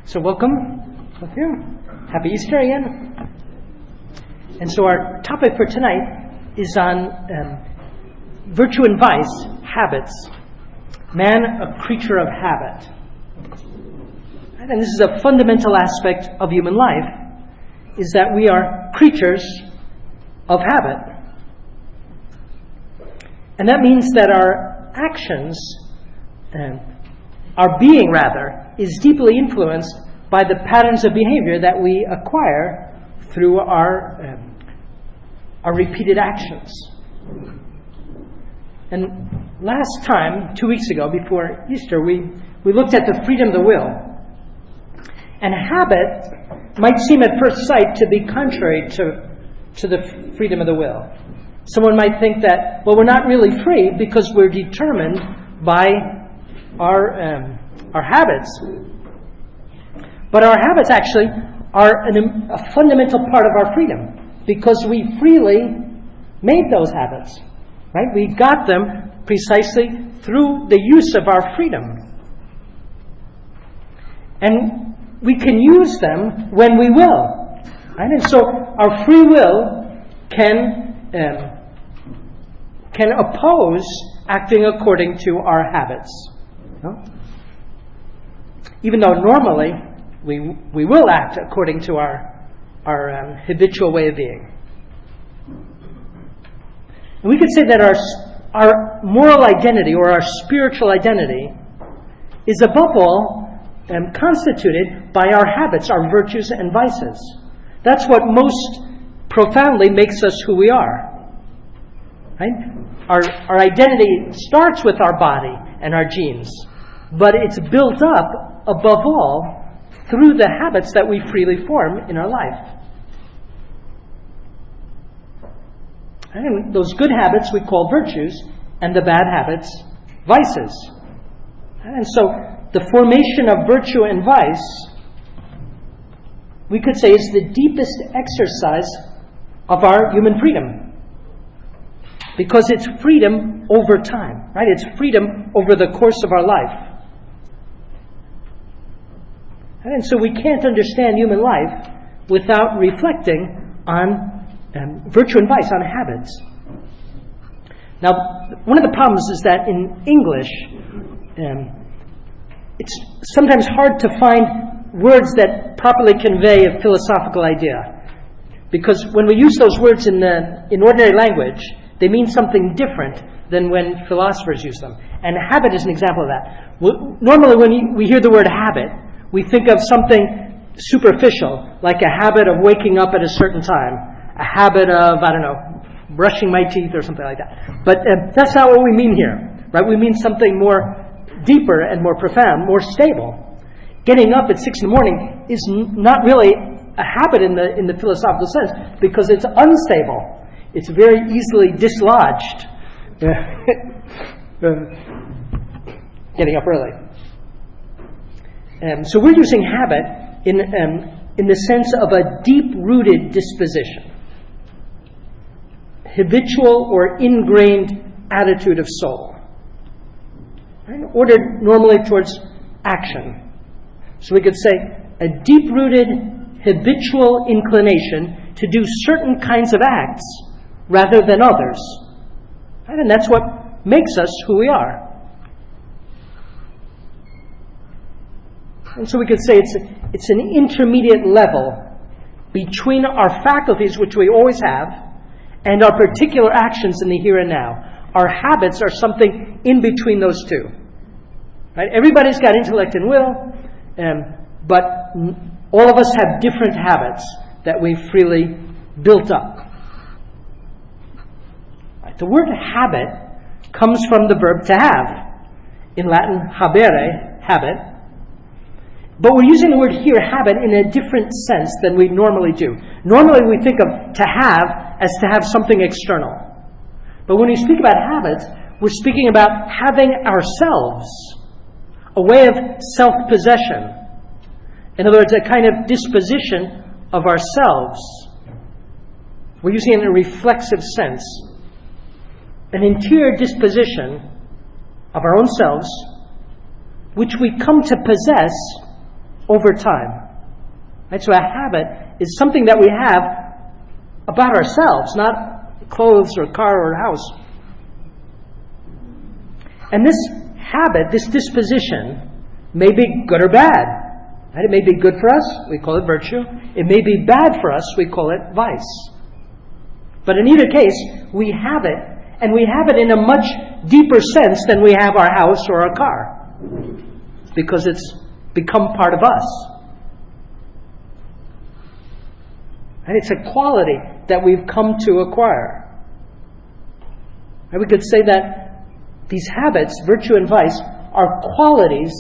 So welcome with you. Happy Easter again. And so our topic for tonight is on virtue and vice, habits. Man, a creature of habit. And this is a fundamental aspect of human life, is that we are creatures of habit. And that means that our actions, our being rather, is deeply influenced by the patterns of behavior that we acquire through our repeated actions. And last time, 2 weeks ago, before Easter, we looked at the freedom of the will. And habit might seem at first sight to be contrary to the freedom of the will. Someone might think that, well, we're not really free because we're determined by our habits. But our habits actually are a fundamental part of our freedom because we freely made those habits. Right? We got them precisely through the use of our freedom. And we can use them when we will. Right? And so our free will can oppose acting according to our habits. No? Even though normally we will act according to our habitual way of being. And we could say that our moral identity or our spiritual identity is above all constituted by our habits, our virtues and vices. That's what most profoundly makes us who we are. Right? Our identity starts with our body and our genes, but it's built up above all through the habits that we freely form in our life. And those good habits we call virtues, and the bad habits, vices. And so the formation of virtue and vice, we could say, is the deepest exercise of our human freedom. Because it's freedom over time, right? It's freedom over the course of our life. And so we can't understand human life without reflecting on virtue and vice, on habits. Now, one of the problems is that in English, it's sometimes hard to find words that properly convey a philosophical idea. Because when we use those words in ordinary language, they mean something different than when philosophers use them. And habit is an example of that. Normally when we hear the word habit, we think of something superficial, like a habit of waking up at a certain time, a habit of, brushing my teeth or something like that. But that's not what we mean here, right? We mean something more deeper and more profound, more stable. Getting up at 6 a.m. is not really a habit in the philosophical sense because it's unstable. It's very easily dislodged. Getting up early. So we're using habit in the sense of a deep-rooted disposition. Habitual or ingrained attitude of soul. Right? Ordered normally towards action. So we could say a deep-rooted habitual inclination to do certain kinds of acts rather than others. Right? And that's what makes us who we are. And so we could say it's an intermediate level between our faculties, which we always have, and our particular actions in the here and now. Our habits are something in between those two. Right? Everybody's got intellect and will, but all of us have different habits that we've freely built up. Right? The word habit comes from the verb to have. In Latin, habere, habit. But we're using the word here, habit, in a different sense than we normally do. Normally we think of to have as to have something external. But when we speak about habits, we're speaking about having ourselves, a way of self-possession. In other words, a kind of disposition of ourselves. We're using it in a reflexive sense. An interior disposition of our own selves, which we come to possess over time. Right? So a habit is something that we have about ourselves, not clothes or car or house. And this habit, this disposition, may be good or bad. Right? It may be good for us, we call it virtue. It may be bad for us, we call it vice. But in either case, we have it, and we have it in a much deeper sense than we have our house or our car, because it's become part of us. And it's a quality that we've come to acquire. And we could say that these habits, virtue and vice, are qualities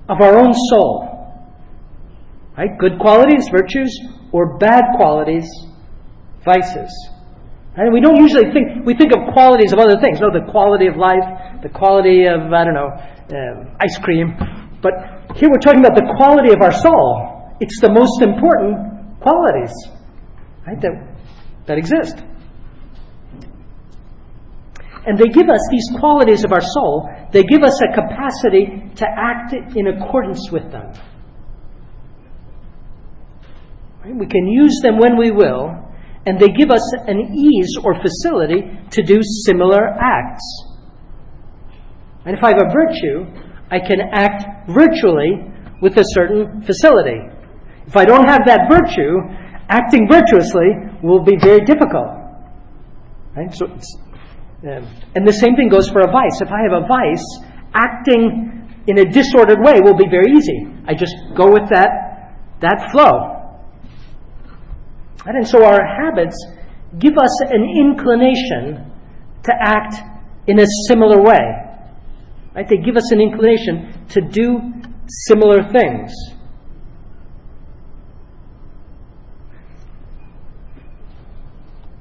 of our own soul. Right? Good qualities, virtues, or bad qualities, vices. And we don't usually think of qualities of other things. No, the quality of life, the quality of, ice cream. But here we're talking about the quality of our soul. It's the most important qualities, right, that exist. And they give us these qualities of our soul. They give us a capacity to act in accordance with them. Right? We can use them when we will, and they give us an ease or facility to do similar acts. And if I have a virtue, I can act virtually with a certain facility. If I don't have that virtue, acting virtuously will be very difficult. Right? So and the same thing goes for a vice. If I have a vice, acting in a disordered way will be very easy. I just go with that flow. And so our habits give us an inclination to act in a similar way. Right? They give us an inclination to do similar things.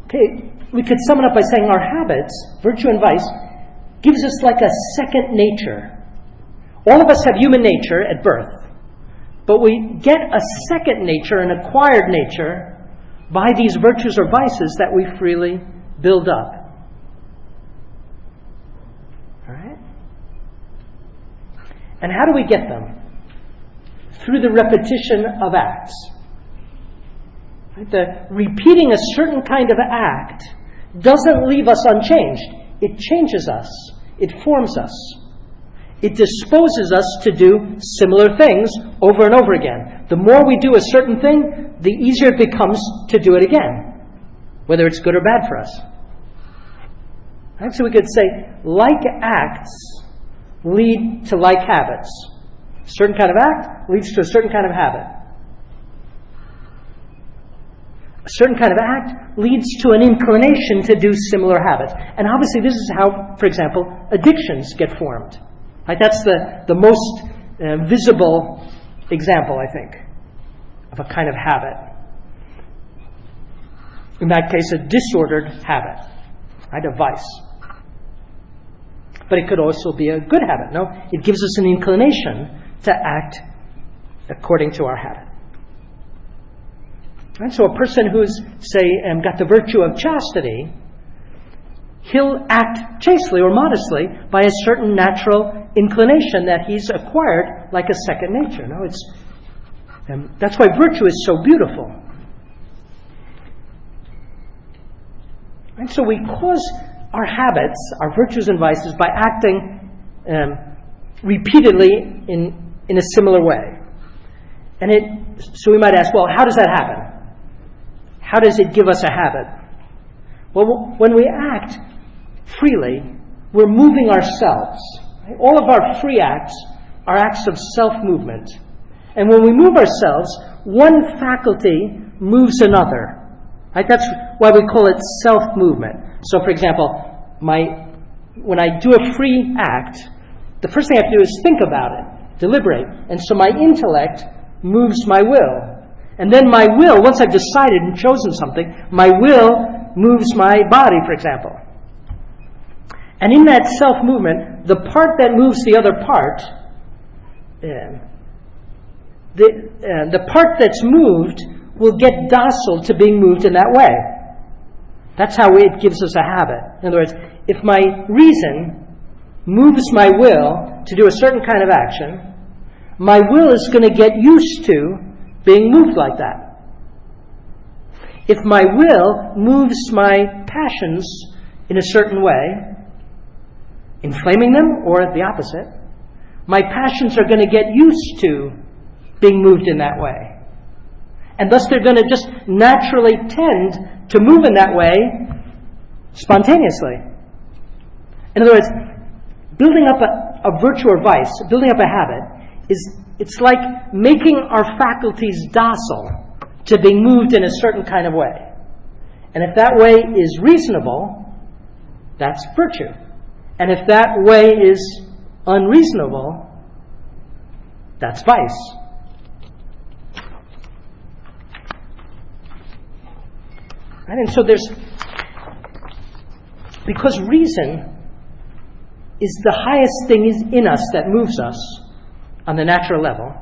Okay, we could sum it up by saying our habits, virtue and vice, gives us like a second nature. All of us have human nature at birth, but we get a second nature, an acquired nature, by these virtues or vices that we freely build up. All right? And how do we get them? Through the repetition of acts. Right? The repeating a certain kind of act doesn't leave us unchanged. It changes us. It forms us. It disposes us to do similar things over and over again. The more we do a certain thing, the easier it becomes to do it again, whether it's good or bad for us. Right? So we could say, like acts lead to like habits. A certain kind of act leads to a certain kind of habit. A certain kind of act leads to an inclination to do similar habits. And obviously this is how, for example, addictions get formed. Right? That's the most visible example, I think, of a kind of habit. In that case, a disordered habit, right? A vice. But it could also be a good habit. No, it gives us an inclination to act according to our habit. Right? So a person who's, say, got the virtue of chastity, he'll act chastely or modestly by a certain natural inclination that he's acquired like a second nature. No, that's why virtue is so beautiful. And so we cause our habits, our virtues and vices, by acting repeatedly in a similar way. And so we might ask, well, how does that happen? How does it give us a habit? Well, when we act freely, we're moving ourselves. Right? All of our free acts are acts of self-movement. And when we move ourselves, one faculty moves another. Right? That's why we call it self-movement. So, for example, when I do a free act, the first thing I have to do is think about it, deliberate. And so my intellect moves my will. And then my will, once I've decided and chosen something, my will moves my body, for example. And in that self-movement, the part that moves the other part, the part that's moved will get docile to being moved in that way. That's how it gives us a habit. In other words, if my reason moves my will to do a certain kind of action, my will is going to get used to being moved like that. If my will moves my passions in a certain way, inflaming them or the opposite, my passions are going to get used to being moved in that way. And thus they're going to just naturally tend to move in that way spontaneously. In other words, building up a virtue or vice, building up a habit, it's like making our faculties docile to being moved in a certain kind of way. And if that way is reasonable, that's virtue. And if that way is unreasonable, that's vice. Right? And so because reason is the highest thing in us that moves us on the natural level,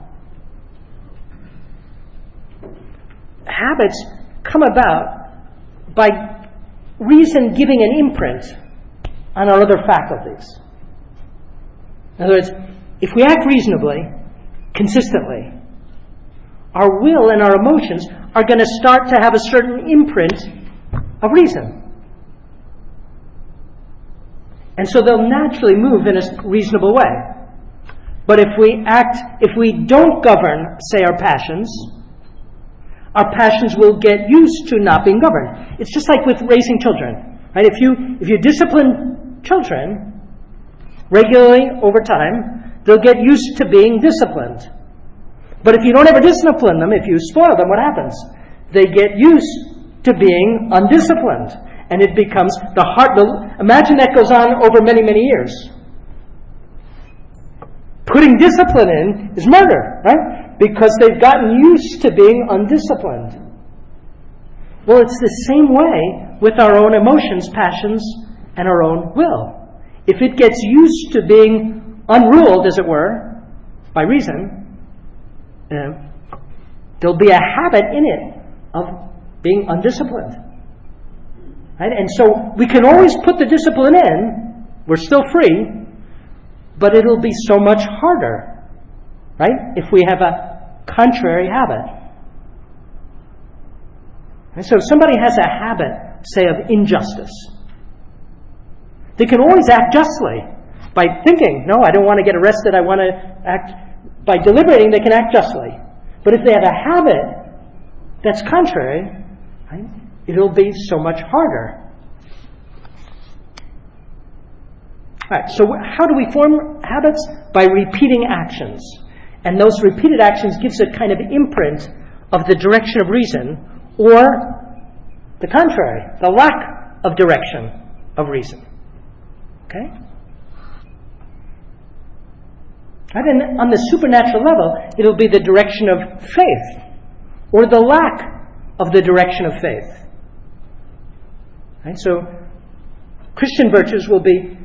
habits come about by reason giving an imprint on our other faculties. In other words, if we act reasonably, consistently, our will and our emotions are going to start to have a certain imprint of reason. And so they'll naturally move in a reasonable way. But if we don't govern, say, our passions will get used to not being governed. It's just like with raising children, right? If you discipline children regularly over time, they'll get used to being disciplined. But if you don't ever discipline them, if you spoil them, what happens? They get used to being undisciplined. And it becomes imagine that goes on over many, many years. Putting discipline in is murder, right? Because they've gotten used to being undisciplined. Well, it's the same way with our own emotions, passions, and our own will. If it gets used to being unruled, as it were, by reason, there'll be a habit in it of being undisciplined. Right? And so we can always put the discipline in, we're still free, but it'll be so much harder, right, if we have a contrary habit. And so if somebody has a habit, say, of injustice, they can always act justly by thinking, no, I don't want to get arrested, I want to act, by deliberating, they can act justly. But if they have a habit that's contrary, right, it'll be so much harder. All right, so how do we form habits? By repeating actions. And those repeated actions gives a kind of imprint of the direction of reason, or the contrary, the lack of direction of reason. Okay? Right, and on the supernatural level, it'll be the direction of faith, or the lack of the direction of faith. Right, so Christian virtues will be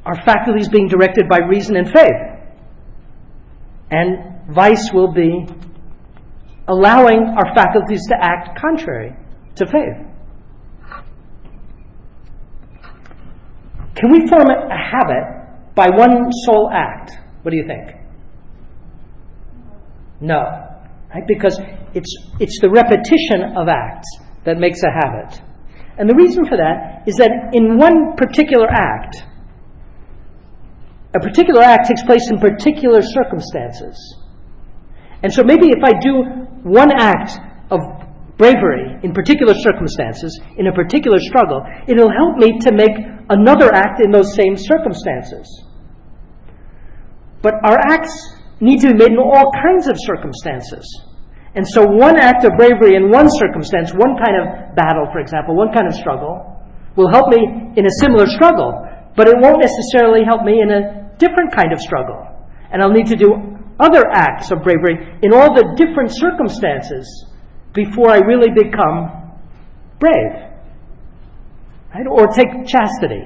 our faculties being directed by reason and faith. And vice will be allowing our faculties to act contrary to faith. Can we form a habit by one sole act? What do you think? No. Right? Because it's the repetition of acts that makes a habit. And the reason for that is that in one particular act, a particular act takes place in particular circumstances. And so maybe if I do one act of bravery in particular circumstances, in a particular struggle, it'll help me to make another act in those same circumstances. But our acts need to be made in all kinds of circumstances. And so one act of bravery in one circumstance, one kind of battle, for example, one kind of struggle, will help me in a similar struggle, but it won't necessarily help me in a different kind of struggle. And I'll need to do other acts of bravery in all the different circumstances before I really become brave. Right? Or take chastity.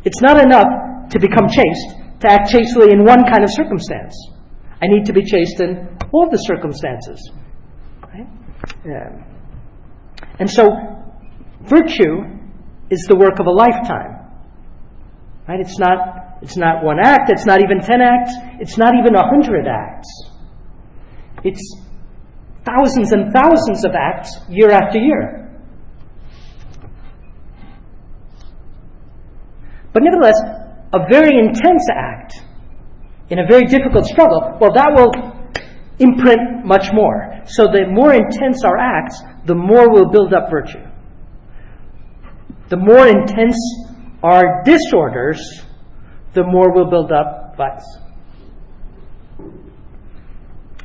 It's not enough to become chaste, to act chastely in one kind of circumstance. I need to be chaste in all the circumstances. Right? Yeah. And so, virtue is the work of a lifetime. Right? It's not It's not one act. It's not even 10 acts. It's not even 100 acts. It's thousands and thousands of acts year after year. But nevertheless, a very intense act in a very difficult struggle, well, that will imprint much more. So the more intense our acts, the more we'll build up virtue. The more intense our disorders, the more we'll build up vice.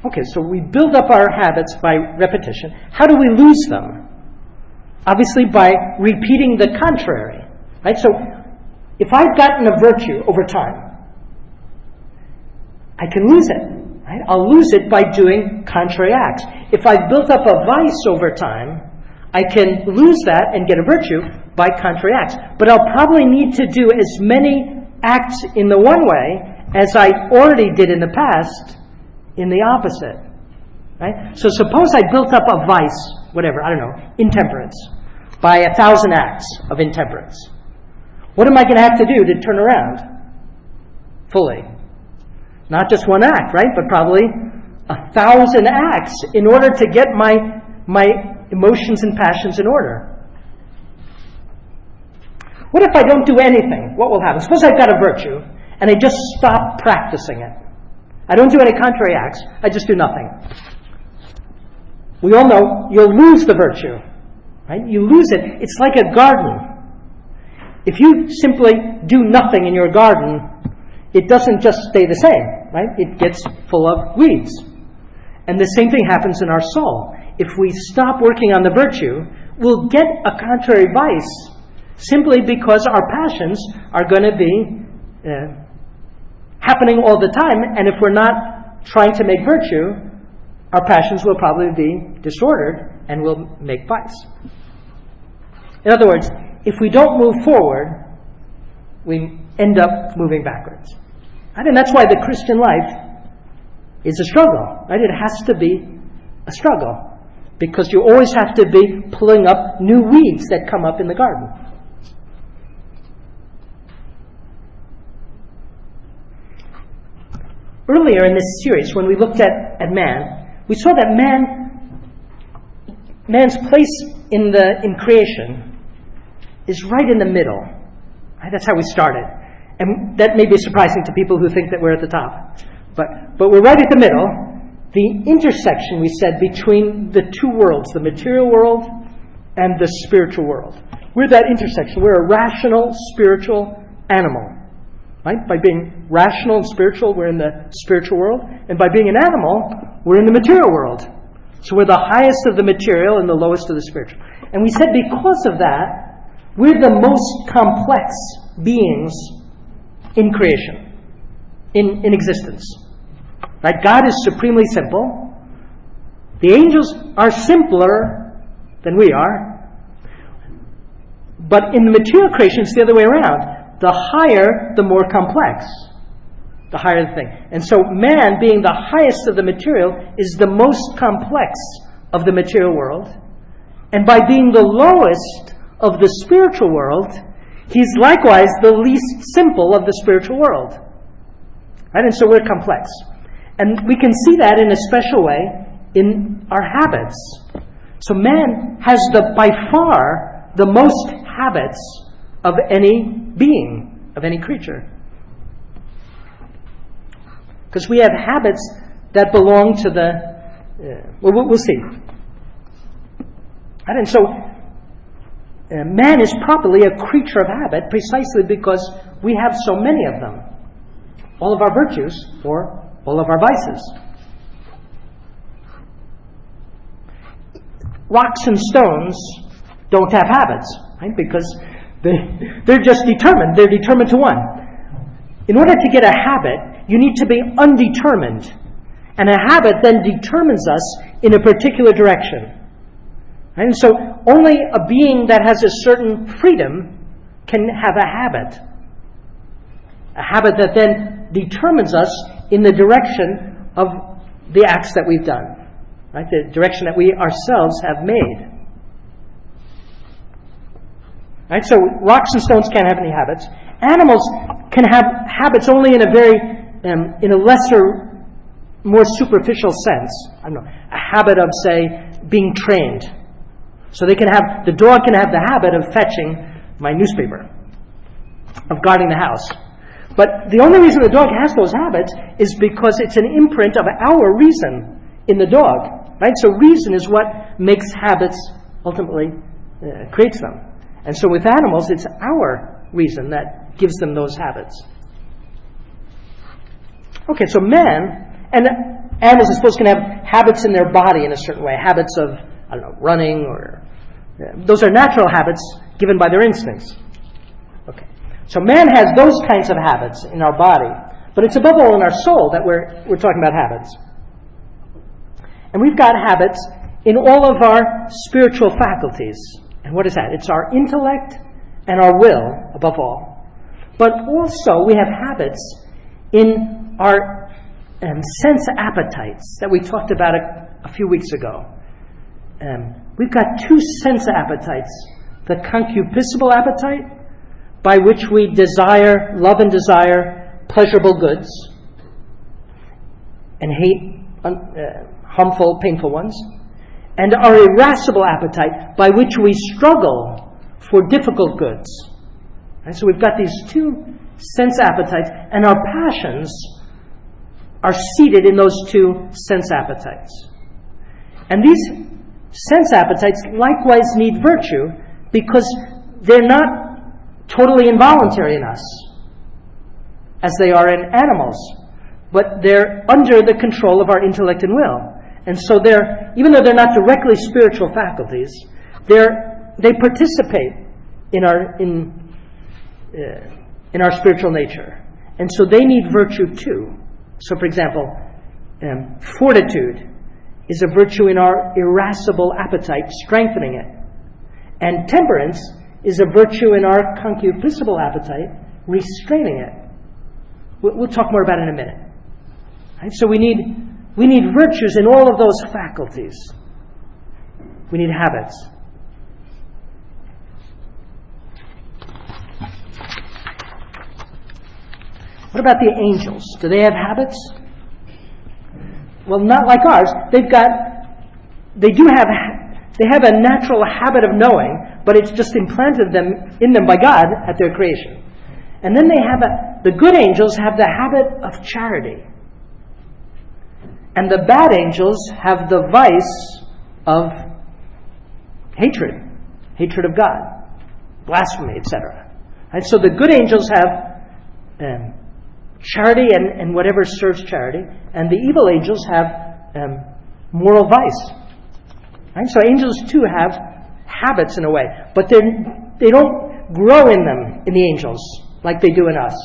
Okay, so we build up our habits by repetition. How do we lose them? Obviously by repeating the contrary. Right? So if I've gotten a virtue over time, I can lose it. Right? I'll lose it by doing contrary acts. If I've built up a vice over time, I can lose that and get a virtue by contrary acts. But I'll probably need to do as many acts in the one way as I already did in the past in the opposite. Right? So suppose I built up a vice, whatever, I don't know, intemperance, by 1,000 acts of intemperance. What am I going to have to do to turn around fully? Not just one act, right? But probably 1,000 acts in order to get my emotions and passions in order. What if I don't do anything? What will happen? Suppose I've got a virtue and I just stop practicing it. I don't do any contrary acts. I just do nothing. We all know you'll lose the virtue. Right? You lose it. It's like a garden. If you simply do nothing in your garden, it doesn't just stay the same. Right? It gets full of weeds. And the same thing happens in our soul. If we stop working on the virtue, we'll get a contrary vice simply because our passions are going to be happening all the time, and if we're not trying to make virtue, our passions will probably be disordered and will make vice. In other words, if we don't move forward, we end up moving backwards. Right? And that's why the Christian life is a struggle. Right? It has to be a struggle because you always have to be pulling up new weeds that come up in the garden. Earlier in this series, when we looked at man, we saw that man's place in creation is right in the middle. Right? That's how we started. And that may be surprising to people who think that we're at the top. But we're right at the middle, the intersection, we said, between the two worlds, the material world and the spiritual world. We're that intersection. We're a rational, spiritual animal. Right? By being rational and spiritual, we're in the spiritual world. And by being an animal, we're in the material world. So we're the highest of the material and the lowest of the spiritual. And we said because of that, we're the most complex beings in creation, in existence. Right? God is supremely simple. The angels are simpler than we are. But in the material creation, it's the other way around. The higher, the more complex. The higher the thing. And so man, being the highest of the material, is the most complex of the material world. And by being the lowest of the spiritual world, he's likewise the least simple of the spiritual world. Right? And so we're complex. And we can see that in a special way in our habits. So man has by far the most habits of any being, of any creature. Because we have habits that belong to we'll see. And so man is properly a creature of habit precisely because we have so many of them. All of our virtues or all of our vices. Rocks and stones don't have habits, right? Because they're just determined. They're determined to one. In order to get a habit, you need to be undetermined. And a habit then determines us in a particular direction. Right? And so only a being that has a certain freedom can have a habit. A habit that then determines us in the direction of the acts that we've done. Right? The direction that we ourselves have made. Right? So rocks and stones can't have any habits. Animals can have habits only in a lesser, more superficial sense. I don't know, a habit of, say, being trained. So the dog can have the habit of fetching my newspaper, of guarding the house. But the only reason the dog has those habits is because it's an imprint of our reason in the dog, right? So reason is what makes habits, ultimately creates them. And so with animals, it's our reason that gives them those habits. Okay, so man, and animals, I suppose, can have habits in their body in a certain way, habits of, I don't know, running, or those are natural habits given by their instincts. Okay, so man has those kinds of habits in our body, but it's above all in our soul that we're talking about habits. And we've got habits in all of our spiritual faculties. And what is that? It's our intellect and our will, above all. But also we have habits in our sense appetites that we talked about a few weeks ago. We've got two sense appetites. The concupiscible appetite, by which we love and desire pleasurable goods, and hate harmful, painful ones. And our irascible appetite, by which we struggle for difficult goods. And so we've got these two sense appetites, and our passions are seated in those two sense appetites. And these sense appetites likewise need virtue, because they're not totally involuntary in us, as they are in animals, but they're under the control of our intellect and will. And so even though they're not directly spiritual faculties, they participate in our spiritual nature. And so they need virtue too. So for example, fortitude is a virtue in our irascible appetite, strengthening it. And temperance is a virtue in our concupiscible appetite, restraining it. We'll talk more about it in a minute. Right? So we need virtues in all of those faculties. We need habits. What about the angels? Do they have habits? Well, not like ours. They have a natural habit of knowing, but it's just implanted in them by God at their creation. And then the good angels have the habit of charity. And the bad angels have the vice of hatred of God, blasphemy, etc. And so the good angels have charity and whatever serves charity, and the evil angels have moral vice. Right? So angels too have habits in a way, but they don't grow in them in the angels like they do in us.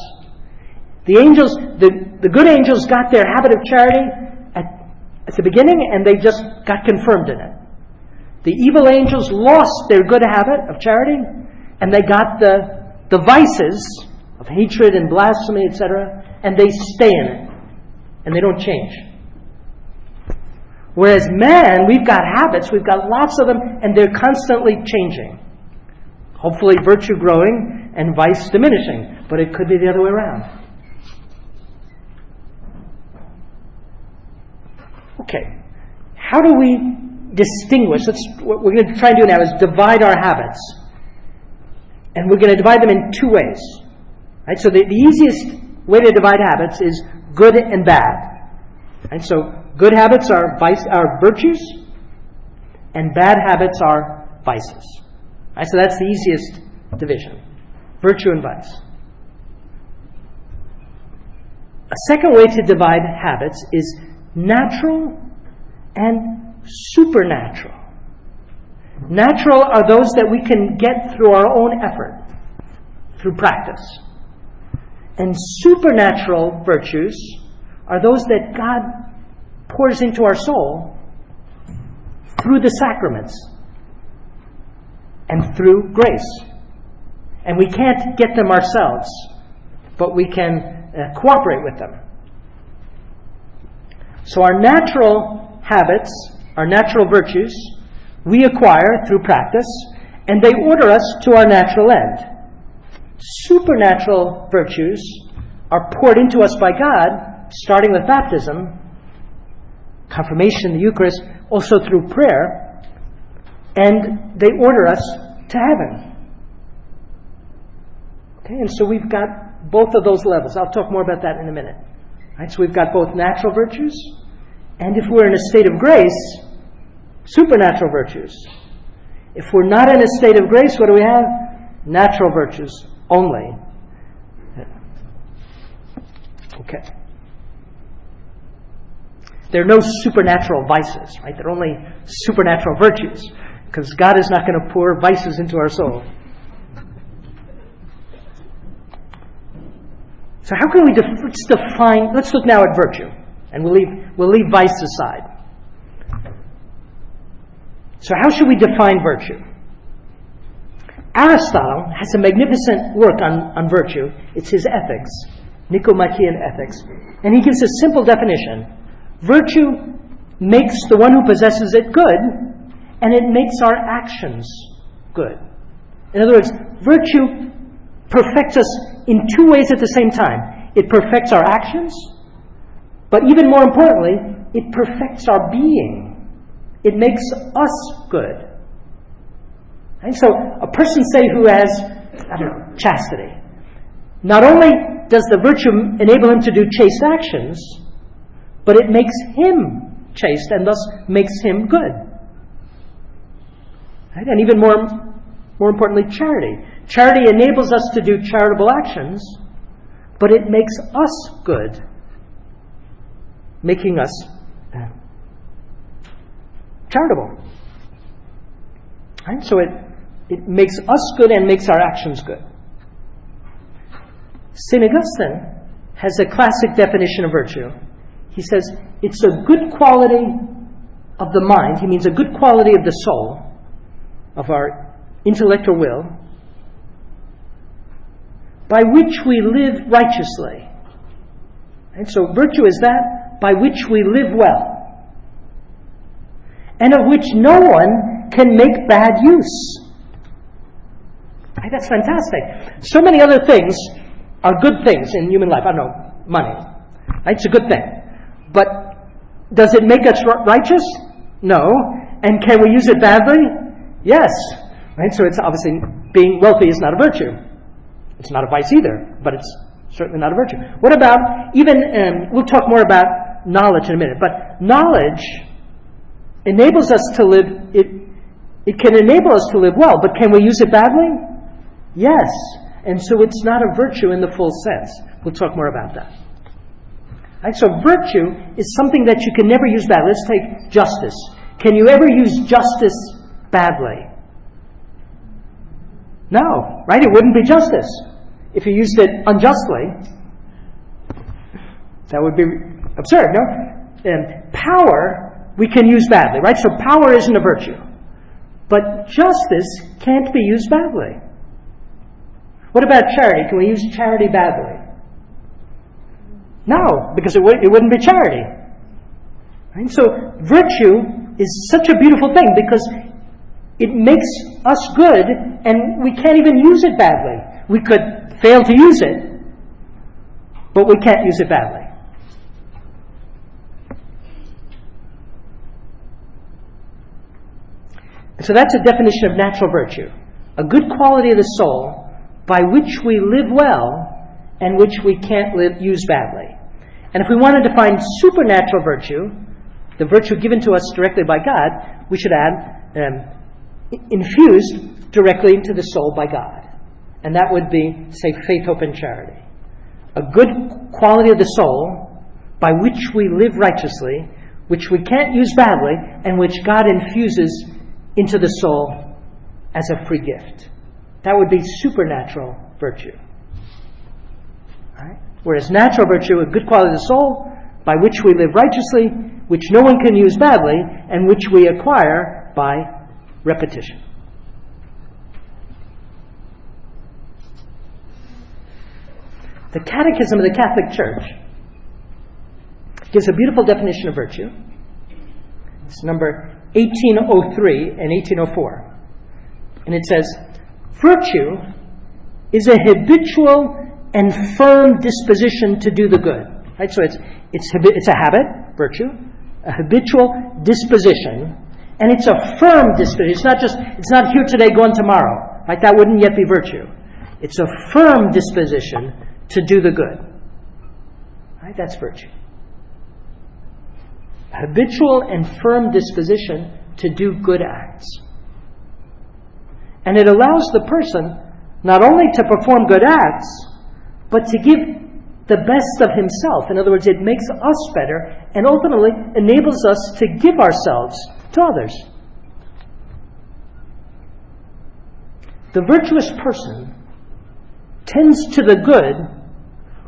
The angels, the good angels got their habit of charity at the beginning, and they just got confirmed in it. The evil angels lost their good habit of charity, and they got the vices of hatred and blasphemy, etc., and they stay in it, and they don't change. Whereas man, we've got habits, we've got lots of them, and they're constantly changing. Hopefully virtue growing and vice diminishing, but it could be the other way around. Okay, how do we distinguish? What we're going to try and do now is divide our habits. And we're going to divide them in two ways. Right? So the easiest way to divide habits is good and bad. And so good habits are virtues, and bad habits are vices. Right? So that's the easiest division. Virtue and vice. A second way to divide habits is natural and supernatural. Natural are those that we can get through our own effort, through practice. And supernatural virtues are those that God pours into our soul through the sacraments and through grace. And we can't get them ourselves, but we can cooperate with them. So our natural habits, our natural virtues, we acquire through practice, and they order us to our natural end. supernatural virtues are poured into us by God, starting with baptism, confirmation, the Eucharist, also through prayer, and they order us to heaven. Okay, and so we've got both of those levels. I'll talk more about that in a minute. Right, so we've got both natural virtues, and if we're in a state of grace, supernatural virtues. If we're not in a state of grace, what do we have? Natural virtues only. Okay. There are no supernatural vices, right? There are only supernatural virtues, because God is not going to pour vices into our soul. So how can we define? Let's look now at virtue, and we'll leave vice aside. So how should we define virtue? Aristotle has a magnificent work on virtue. It's his Ethics, Nicomachean Ethics, and he gives a simple definition. Virtue makes the one who possesses it good, and it makes our actions good. In other words, virtue perfects us in two ways at the same time. It perfects our actions, but even more importantly, it perfects our being. It makes us good. And so a person, say, who has, chastity, not only does the virtue enable him to do chaste actions, but it makes him chaste and thus makes him good. Right? And even more importantly, charity. Charity enables us to do charitable actions, but it makes us good, making us charitable. Right? So it makes us good and makes our actions good. St. Augustine has a classic definition of virtue. He says, it's a good quality of the mind. He means a good quality of the soul, of our intellect or will, by which we live righteously. And so virtue is that by which we live well, and of which no one can make bad use. Right, that's fantastic. So many other things are good things in human life. I don't know, money. Right? It's a good thing. But does it make us righteous? No. And can we use it badly? Yes. Right? So it's obviously, being wealthy is not a virtue. It's not a vice either, but it's certainly not a virtue. What about even, we'll talk more about knowledge in a minute, but knowledge enables us to live, it can enable us to live well, but can we use it badly? Yes. And so it's not a virtue in the full sense. We'll talk more about that. Right? So virtue is something that you can never use badly. Let's take justice. Can you ever use justice badly? No, right? It wouldn't be justice. If you used it unjustly, that would be absurd, no? And power, we can use badly, right? So power isn't a virtue. But justice can't be used badly. What about charity? Can we use charity badly? No, because it wouldn't be charity. Right? So virtue is such a beautiful thing because it makes us good and we can't even use it badly. We could fail to use it, but we can't use it badly. So that's a definition of natural virtue. A good quality of the soul by which we live well and which we can't use badly. And if we want to define supernatural virtue, the virtue given to us directly by God, we should add infused directly into the soul by God. And that would be, say, faith, hope, and charity. A good quality of the soul by which we live righteously, which we can't use badly, and which God infuses into the soul as a free gift. That would be supernatural virtue. Right? Whereas natural virtue, a good quality of the soul, by which we live righteously, which no one can use badly, and which we acquire by repetition. The Catechism of the Catholic Church gives a beautiful definition of virtue. It's number 1803 and 1804. And it says, virtue is a habitual and firm disposition to do the good. Right? So it's a habit, virtue, a habitual disposition, and it's a firm disposition. It's not here today, gone tomorrow. Right? That wouldn't yet be virtue. It's a firm disposition to do the good. Right? That's virtue. A habitual and firm disposition to do good acts. And it allows the person not only to perform good acts, but to give the best of himself. In other words, it makes us better and ultimately enables us to give ourselves to others. The virtuous person tends to the good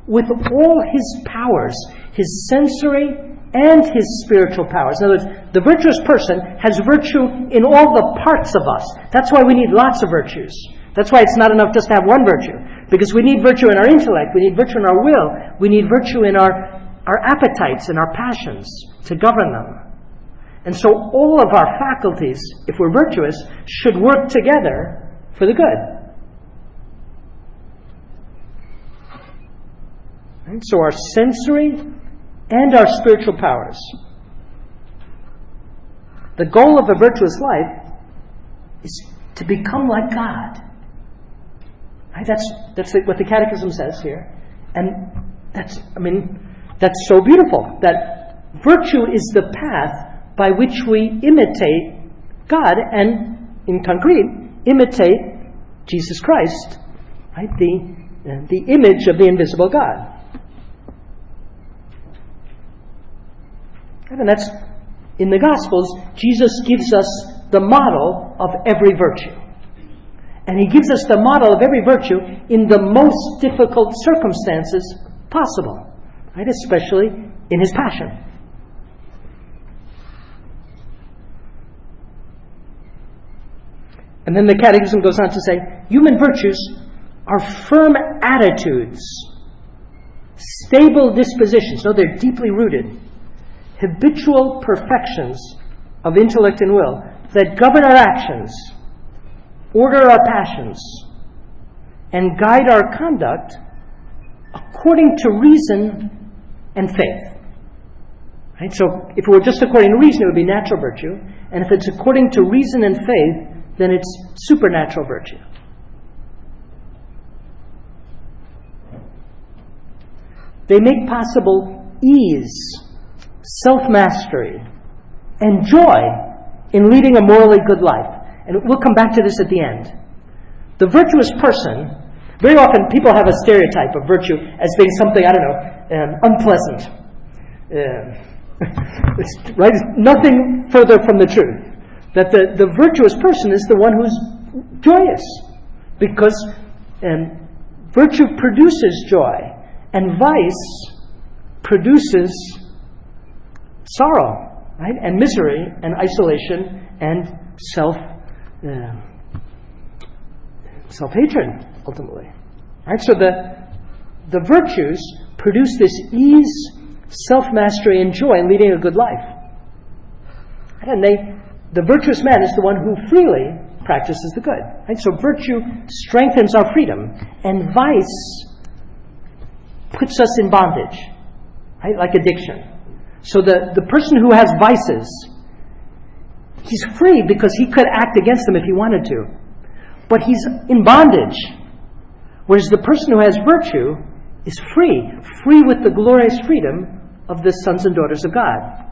with all his powers, his sensory and his spiritual powers. In other words, the virtuous person has virtue in all the parts of us. That's why we need lots of virtues. That's why it's not enough just to have one virtue. Because we need virtue in our intellect, we need virtue in our will, we need virtue in our appetites and our passions to govern them. And so all of our faculties, if we're virtuous, should work together for the good. And so our sensory and our spiritual powers. The goal of a virtuous life is to become like God. Right? That's what the Catechism says here. And that's so beautiful. That virtue is the path by which we imitate God and, in concrete, imitate Jesus Christ, right? The image of the invisible God. And that's, in the Gospels, Jesus gives us the model of every virtue. And he gives us the model of every virtue in the most difficult circumstances possible, right? Especially in his passion. And then the Catechism goes on to say, human virtues are firm attitudes, stable dispositions. No, they're deeply rooted, habitual perfections of intellect and will that govern our actions, order our passions, and guide our conduct according to reason and faith. Right? So if it were just according to reason, it would be natural virtue. And if it's according to reason and faith, then it's supernatural virtue. They make possible ease, self-mastery, and joy in leading a morally good life. And we'll come back to this at the end. The virtuous person, very often people have a stereotype of virtue as being something, unpleasant. Right? Nothing further from the truth. That the virtuous person is the one who's joyous. Because virtue produces joy, and vice produces sorrow, right? And misery, and isolation, and self-hatred, ultimately. Right? So the virtues produce this ease, self-mastery, and joy in leading a good life. And the virtuous man is the one who freely practices the good. Right? So virtue strengthens our freedom, and vice puts us in bondage, right? Like addiction. So the person who has vices, he's free because he could act against them if he wanted to. But he's in bondage. Whereas the person who has virtue is free with the glorious freedom of the sons and daughters of God.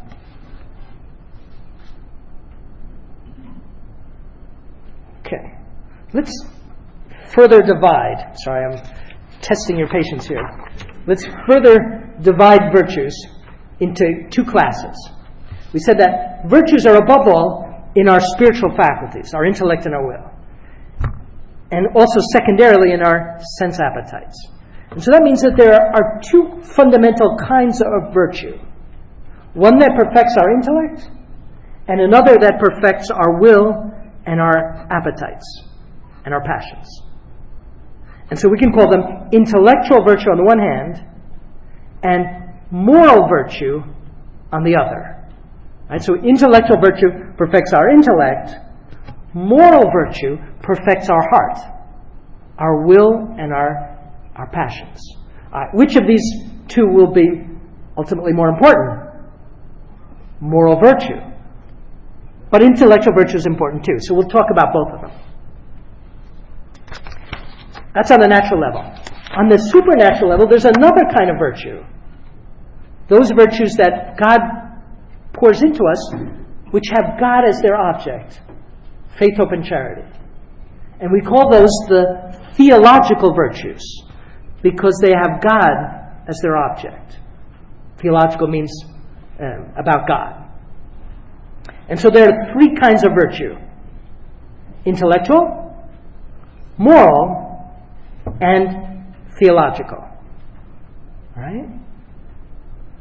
Okay. Let's further divide. Sorry, I'm testing your patience here. Let's further divide virtues into two classes. We said that virtues are above all in our spiritual faculties, our intellect and our will, and also secondarily in our sense appetites. And so that means that there are two fundamental kinds of virtue. One that perfects our intellect, and another that perfects our will and our appetites and our passions. And so we can call them intellectual virtue on the one hand and moral virtue on the other. Right? So intellectual virtue perfects our intellect. Moral virtue perfects our heart. our will and our passions. Which of these two will be ultimately more important? Moral virtue. But intellectual virtue is important too. So we'll talk about both of them. That's on the natural level. On the supernatural level, there's another kind of virtue. Those virtues that God pours into us, which have God as their object. Faith, hope, and charity. And we call those the theological virtues, because they have God as their object. Theological means about God. And so there are three kinds of virtue: intellectual, moral, and theological. All right?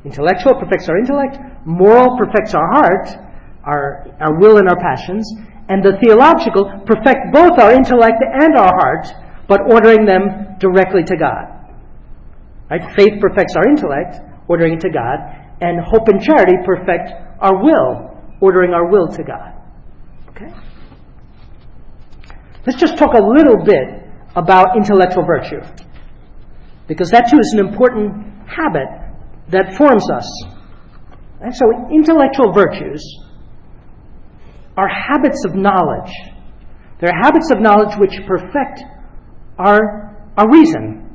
Intellectual perfects our intellect, moral perfects our heart, our will and our passions, and the theological perfect both our intellect and our heart, but ordering them directly to God. Right? Faith perfects our intellect, ordering it to God, and hope and charity perfect our will, ordering our will to God. Okay? Let's just talk a little bit about intellectual virtue, because that too is an important habit that forms us. And so intellectual virtues are habits of knowledge. They're habits of knowledge which perfect our reason.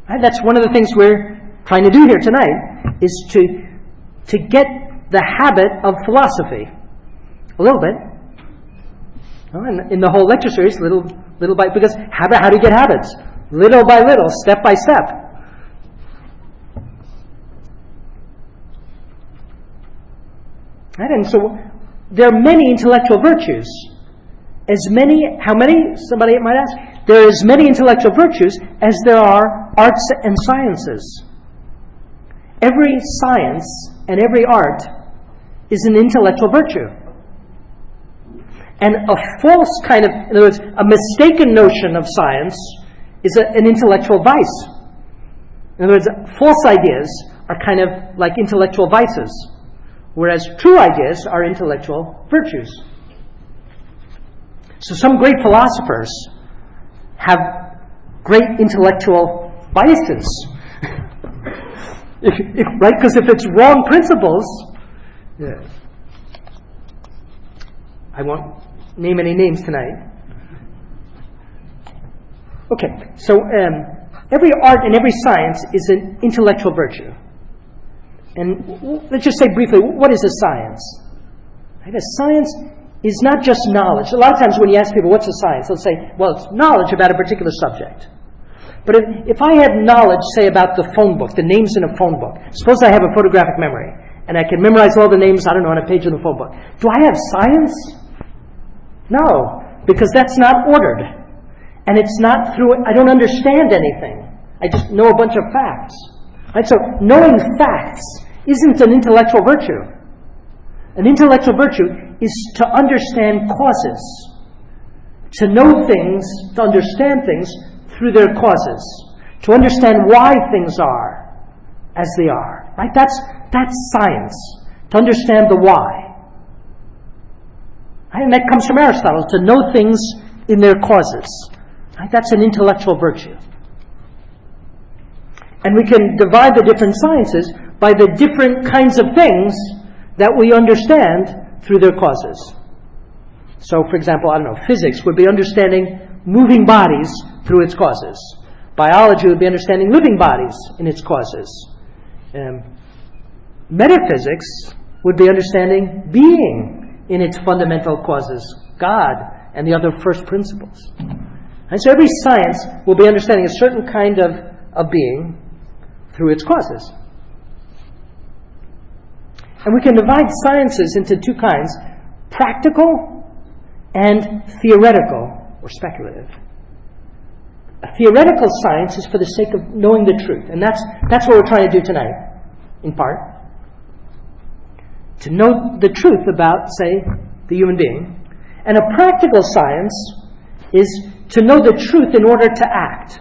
Right? That's one of the things we're trying to do here tonight, is to get the habit of philosophy. A little bit. In the whole lecture series, little by, because how do you get habits? Little by little, step by step. Right? And so there are many intellectual virtues. How many? Somebody might ask. There are as many intellectual virtues as there are arts and sciences. Every science and every art is an intellectual virtue. And a false kind of, in other words, a mistaken notion of science is an intellectual vice. In other words, false ideas are kind of like intellectual vices, whereas true ideas are intellectual virtues. So some great philosophers have great intellectual vices. Right? Because if it's wrong principles, I won't name any names tonight. Okay, so every art and every science is an intellectual virtue. And let's just say briefly, what is a science? Right? A science is not just knowledge. A lot of times when you ask people, what's a science? They'll say, well, it's knowledge about a particular subject. But if I have knowledge, say, about the phone book, the names in a phone book, suppose I have a photographic memory, and I can memorize all the names, I don't know, on a page of the phone book. Do I have science? No, because that's not ordered. And it's not through, I don't understand anything. I just know a bunch of facts. Right? So knowing facts isn't an intellectual virtue. An intellectual virtue is to understand causes. To know things, to understand things through their causes. To understand why things are as they are. Right? That's science. To understand the why. Right? And that comes from Aristotle, to know things in their causes. Right? That's an intellectual virtue. And we can divide the different sciences by the different kinds of things that we understand through their causes. So, for example, physics would be understanding moving bodies through its causes. Biology would be understanding living bodies in its causes. Metaphysics would be understanding being in its fundamental causes, God and the other first principles. And so every science will be understanding a certain kind of being through its causes. And we can divide sciences into two kinds: practical and theoretical or speculative. A theoretical science is for the sake of knowing the truth, and that's what we're trying to do tonight, in part. To know the truth about, say, the human being. And a practical science is to know the truth in order to act.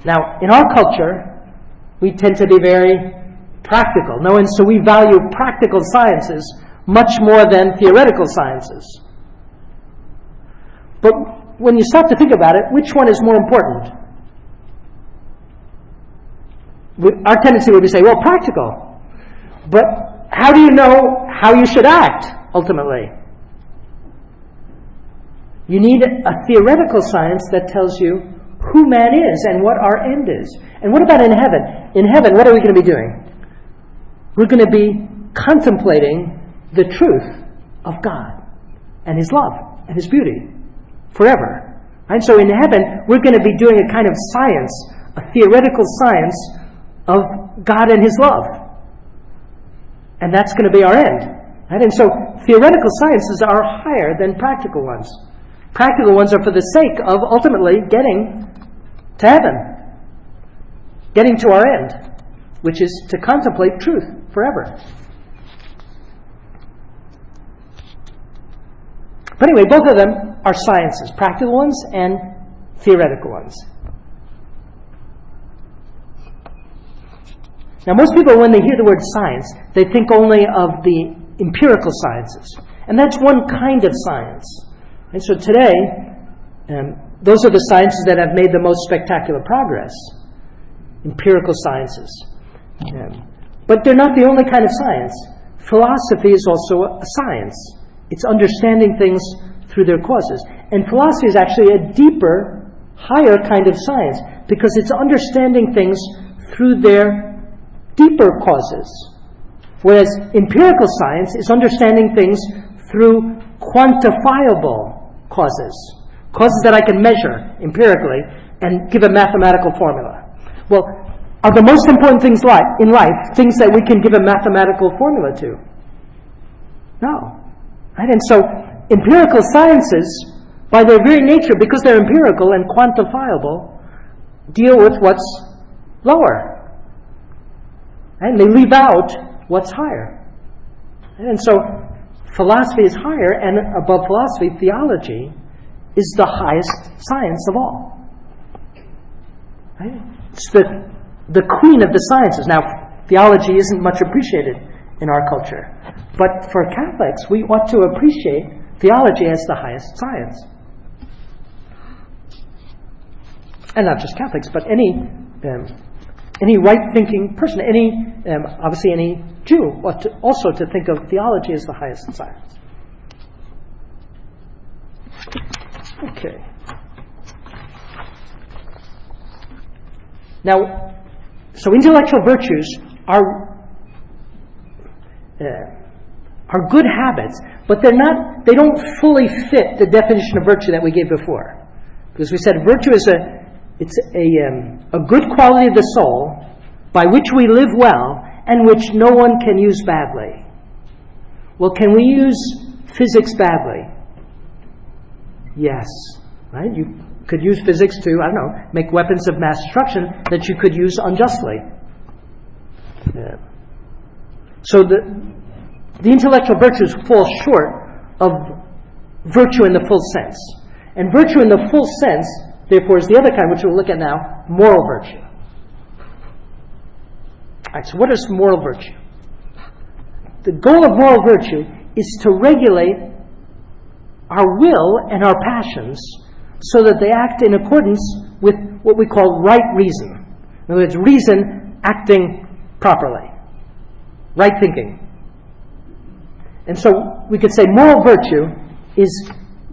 Now, in our culture, we tend to be very practical. And so we value practical sciences much more than theoretical sciences. But when you stop to think about it, which one is more important? Our tendency would be to say, well, practical. But how do you know how you should act, ultimately? You need a theoretical science that tells you who man is and what our end is. And what about in heaven? In heaven, what are we going to be doing? We're going to be contemplating the truth of God and His love and His beauty forever. And so in heaven, we're going to be doing a kind of science, a theoretical science of God and His love. And that's going to be our end. Right? And so theoretical sciences are higher than practical ones. Practical ones are for the sake of ultimately getting to heaven, getting to our end, which is to contemplate truth forever. But anyway, both of them are sciences, practical ones and theoretical ones. Now, most people, when they hear the word science, they think only of the empirical sciences. And that's one kind of science. And so today, those are the sciences that have made the most spectacular progress. Empirical sciences. But they're not the only kind of science. Philosophy is also a science. It's understanding things through their causes. And philosophy is actually a deeper, higher kind of science, because it's understanding things through their deeper causes. Whereas empirical science is understanding things through quantifiable causes. Causes that I can measure empirically and give a mathematical formula. Well, are the most important things in life things that we can give a mathematical formula to? No. Right? And so empirical sciences, by their very nature, because they're empirical and quantifiable, deal with what's lower. And they leave out what's higher. And so philosophy is higher, and above philosophy, theology is the highest science of all. Right? It's the queen of the sciences. Now, theology isn't much appreciated in our culture. But for Catholics, we ought to appreciate theology as the highest science. And not just Catholics, but any right-thinking person, obviously any Jew, ought to also to think of theology as the highest science. Okay. Now, so intellectual virtues are good habits, but they don't fully fit the definition of virtue that we gave before. Because we said virtue is a good quality of the soul by which we live well and which no one can use badly. Well, can we use physics badly? Yes. Right? You could use physics to, make weapons of mass destruction that you could use unjustly. Yeah. So the intellectual virtues fall short of virtue in the full sense. And virtue in the full sense, therefore, is the other kind, which we'll look at now, moral virtue. All right, so what is moral virtue? The goal of moral virtue is to regulate our will and our passions so that they act in accordance with what we call right reason. In other words, reason acting properly. Right thinking. And so we could say moral virtue is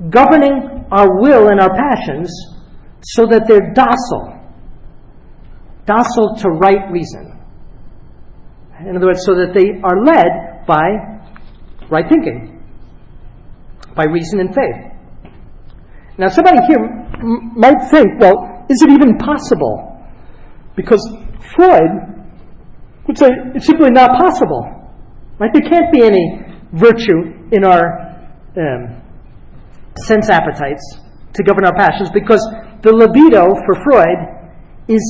governing our will and our passions so that they're docile to right reason. In other words, so that they are led by right thinking, by reason and faith. Now, somebody here might think, well, is it even possible? Because Freud would say it's simply not possible. Right? There can't be any virtue in our sense appetites to govern our passions, because the libido for Freud is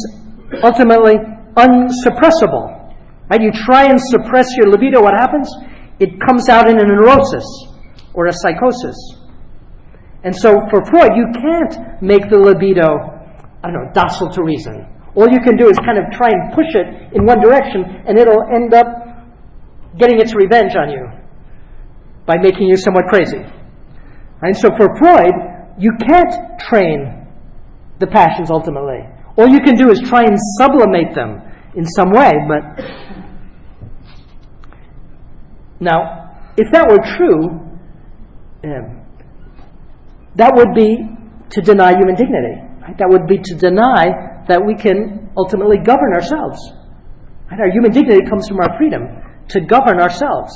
ultimately unsuppressible. Right? You try and suppress your libido, what happens? It comes out in a neurosis or a psychosis. And so for Freud, you can't make the libido, docile to reason. All you can do is kind of try and push it in one direction, and it'll end up getting its revenge on you by making you somewhat crazy. And so for Freud, you can't train the passions ultimately. All you can do is try and sublimate them in some way. But now, if that were true, that would be to deny human dignity. Right? That would be to deny that we can ultimately govern ourselves. Right? Our human dignity comes from our freedom to govern ourselves.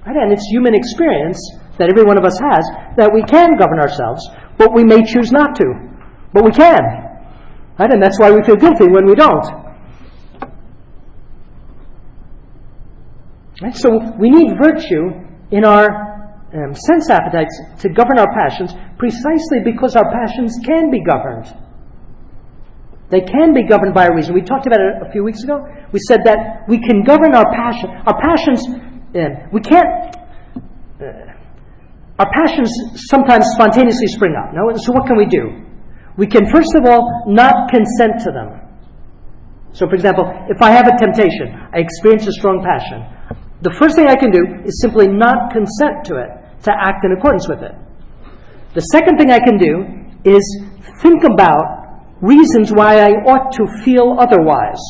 Right? And it's human experience that every one of us has that we can govern ourselves, but we may choose not to. But we can. Right? And that's why we feel guilty when we don't. Right? So we need virtue in our sense appetites to govern our passions precisely because our passions can be governed. They can be governed by a reason. We talked about it a few weeks ago. We said that we can govern our passion. Our passions, we can't. Our passions sometimes spontaneously spring up. No? So what can we do? We can first of all not consent to them. So for example, if I have a temptation, I experience a strong passion, the first thing I can do is simply not consent to it, to act in accordance with it. The second thing I can do is think about reasons why I ought to feel otherwise.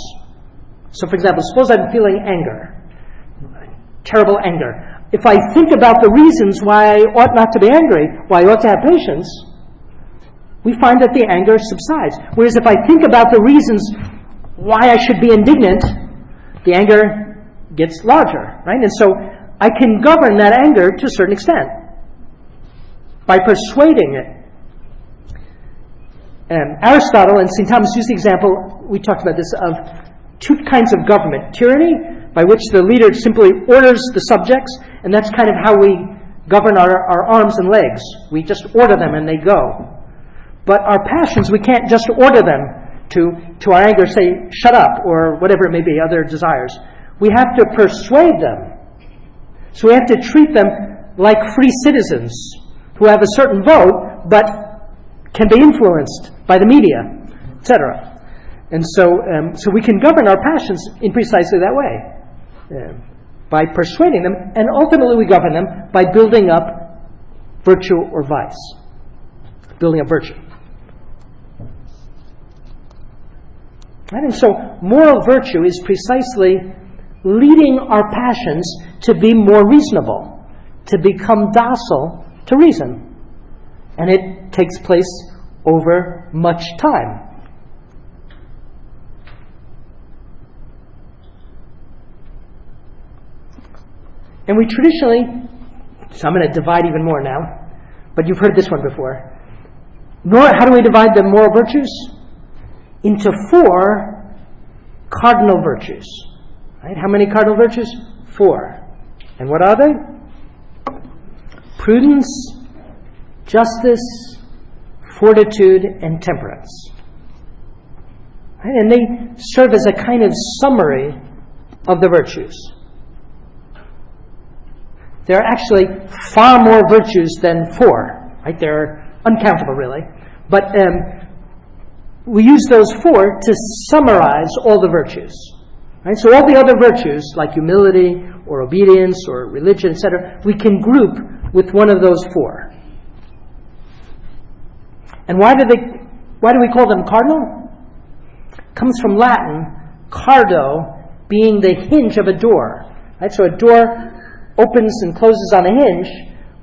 So for example, suppose I'm feeling anger, terrible anger. If I think about the reasons why I ought not to be angry, why I ought to have patience, we find that the anger subsides. Whereas if I think about the reasons why I should be indignant, the anger gets larger, right? And so I can govern that anger to a certain extent by persuading it. Aristotle and St. Thomas used the example, we talked about this, of two kinds of government. Tyranny, by which the leader simply orders the subjects, and that's kind of how we govern our arms and legs. We just order them and they go. But our passions, we can't just order them to our anger, say, shut up, or whatever it may be, other desires. We have to persuade them. So we have to treat them like free citizens who have a certain vote, but can be influenced by the media, etc. And so we can govern our passions in precisely that way, by persuading them, and ultimately we govern them by building up virtue or vice. Building up virtue. And so moral virtue is precisely leading our passions to be more reasonable, to become docile to reason. And it takes place over much time. And we traditionally, so I'm going to divide even more now, but you've heard this one before. How do we divide the moral virtues? Into 4 cardinal virtues. Right? How many cardinal virtues? 4. And what are they? Prudence, justice, fortitude, and temperance. Right? And they serve as a kind of summary of the virtues. There are actually far more virtues than 4. Right? They're uncountable, really. But we use those 4 to summarize all the virtues. Right? So all the other virtues, like humility or obedience or religion, etc., we can group with one of those 4. And why do we call them cardinal? It comes from Latin, cardo being the hinge of a door. Right? So a door opens and closes on a hinge.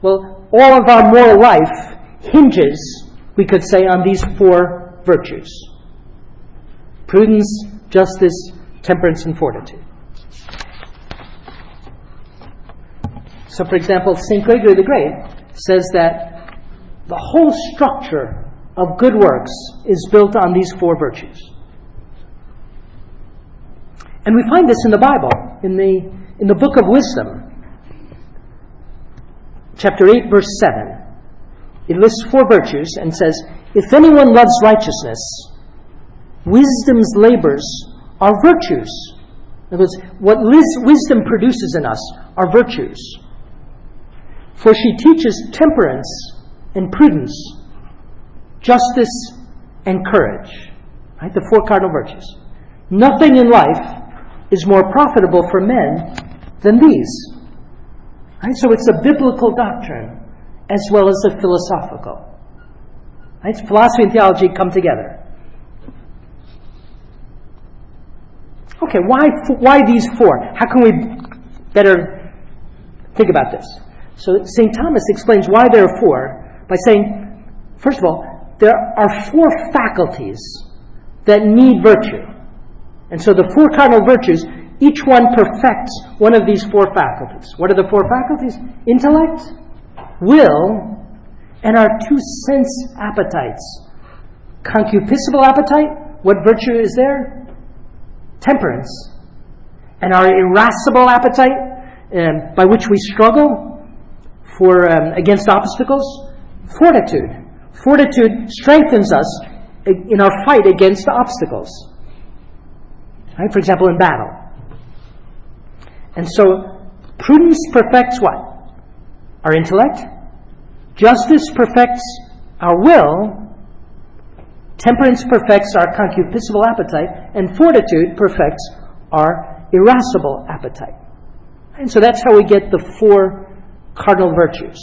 Well, all of our moral life hinges, we could say, on these 4 virtues: prudence, justice, temperance, and fortitude. So, for example, St. Gregory the Great says that the whole structure of good works is built on these 4 virtues. And we find this in the Bible, in the book of Wisdom, chapter 8, verse 7. It lists 4 virtues and says, if anyone loves righteousness, wisdom's labors are virtues. In other words, what wisdom produces in us are virtues. For she teaches temperance and prudence, justice and courage. Right? The 4 cardinal virtues. Nothing in life is more profitable for men than these. Right? So it's a biblical doctrine as well as a philosophical. Right? Philosophy and theology come together. Okay, why these four? How can we better think about this? So St. Thomas explains why there are four by saying, first of all, there are four faculties that need virtue. And so the four cardinal virtues, each one perfects one of these four faculties. What are the four faculties? Intellect, will, and our two sense appetites. Concupiscible appetite, what virtue is there? Temperance. And our irascible appetite, by which we struggle against obstacles, fortitude. Fortitude strengthens us in our fight against obstacles. Right? For example, in battle. And so, prudence perfects what? Our intellect. Justice perfects our will. Temperance perfects our concupiscible appetite. And fortitude perfects our irascible appetite. And so that's how we get the four cardinal virtues.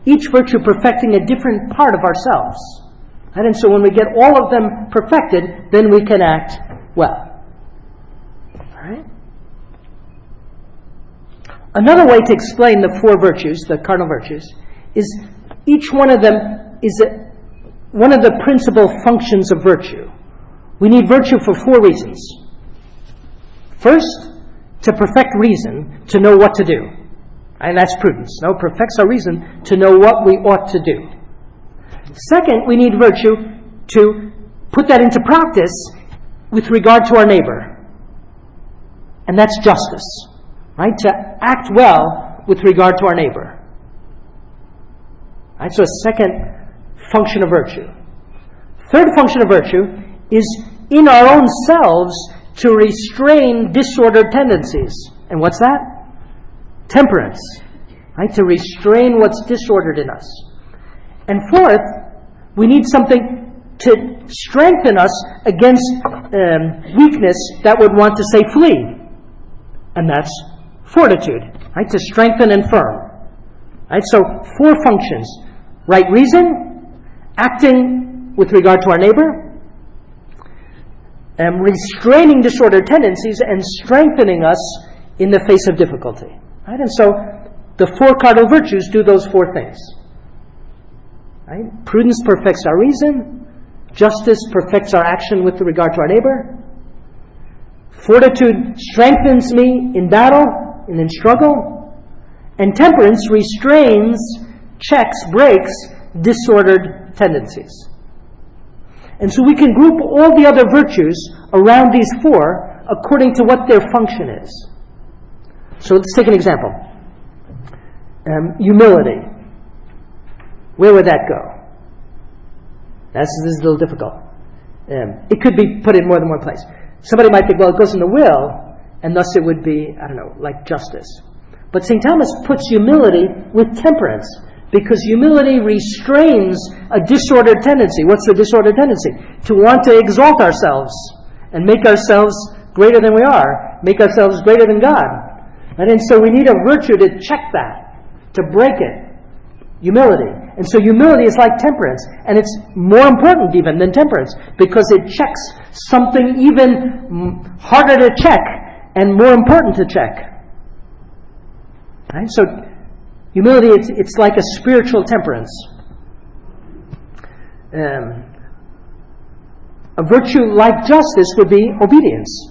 Each virtue perfecting a different part of ourselves. Right? And so when we get all of them perfected, then we can act well. All right? Another way to explain the four virtues, the cardinal virtues, is each one of them is one of the principal functions of virtue. We need virtue for four reasons. First, to perfect reason, to know what to do. And that's prudence. No, perfects our reason to know what we ought to do. Second, we need virtue to put that into practice with regard to our neighbor. And that's justice. Right? To act well with regard to our neighbor. Right? So a second function of virtue. Third function of virtue is in our own selves to restrain disordered tendencies. And what's that? Temperance. Right? To restrain what's disordered in us. And fourth, we need something to strengthen us against weakness that would want to say flee. And that's fortitude. Right? To strengthen and firm. Right? So four functions. Right reason, acting with regard to our neighbor, restraining disordered tendencies, and strengthening us in the face of difficulty. Right? And so the four cardinal virtues do those four things. Right? Prudence perfects our reason. Justice perfects our action with regard to our neighbor. Fortitude strengthens me in battle and in struggle. And temperance restrains, checks, breaks disordered tendencies. And so we can group all the other virtues around these four according to what their function is. So let's take an example. Humility. Where would that go? This is a little difficult. It could be put in more than one place. Somebody might think, well, it goes in the will, and thus it would be, like justice. But St. Thomas puts humility with temperance, because humility restrains a disordered tendency. What's the disordered tendency? To want to exalt ourselves and make ourselves greater than we are, make ourselves greater than God. And so we need a virtue to check that, to break it. Humility. And so humility is like temperance, and it's more important even than temperance, because it checks something even harder to check and more important to check. Right? So humility, it's like a spiritual temperance. A virtue like justice would be obedience.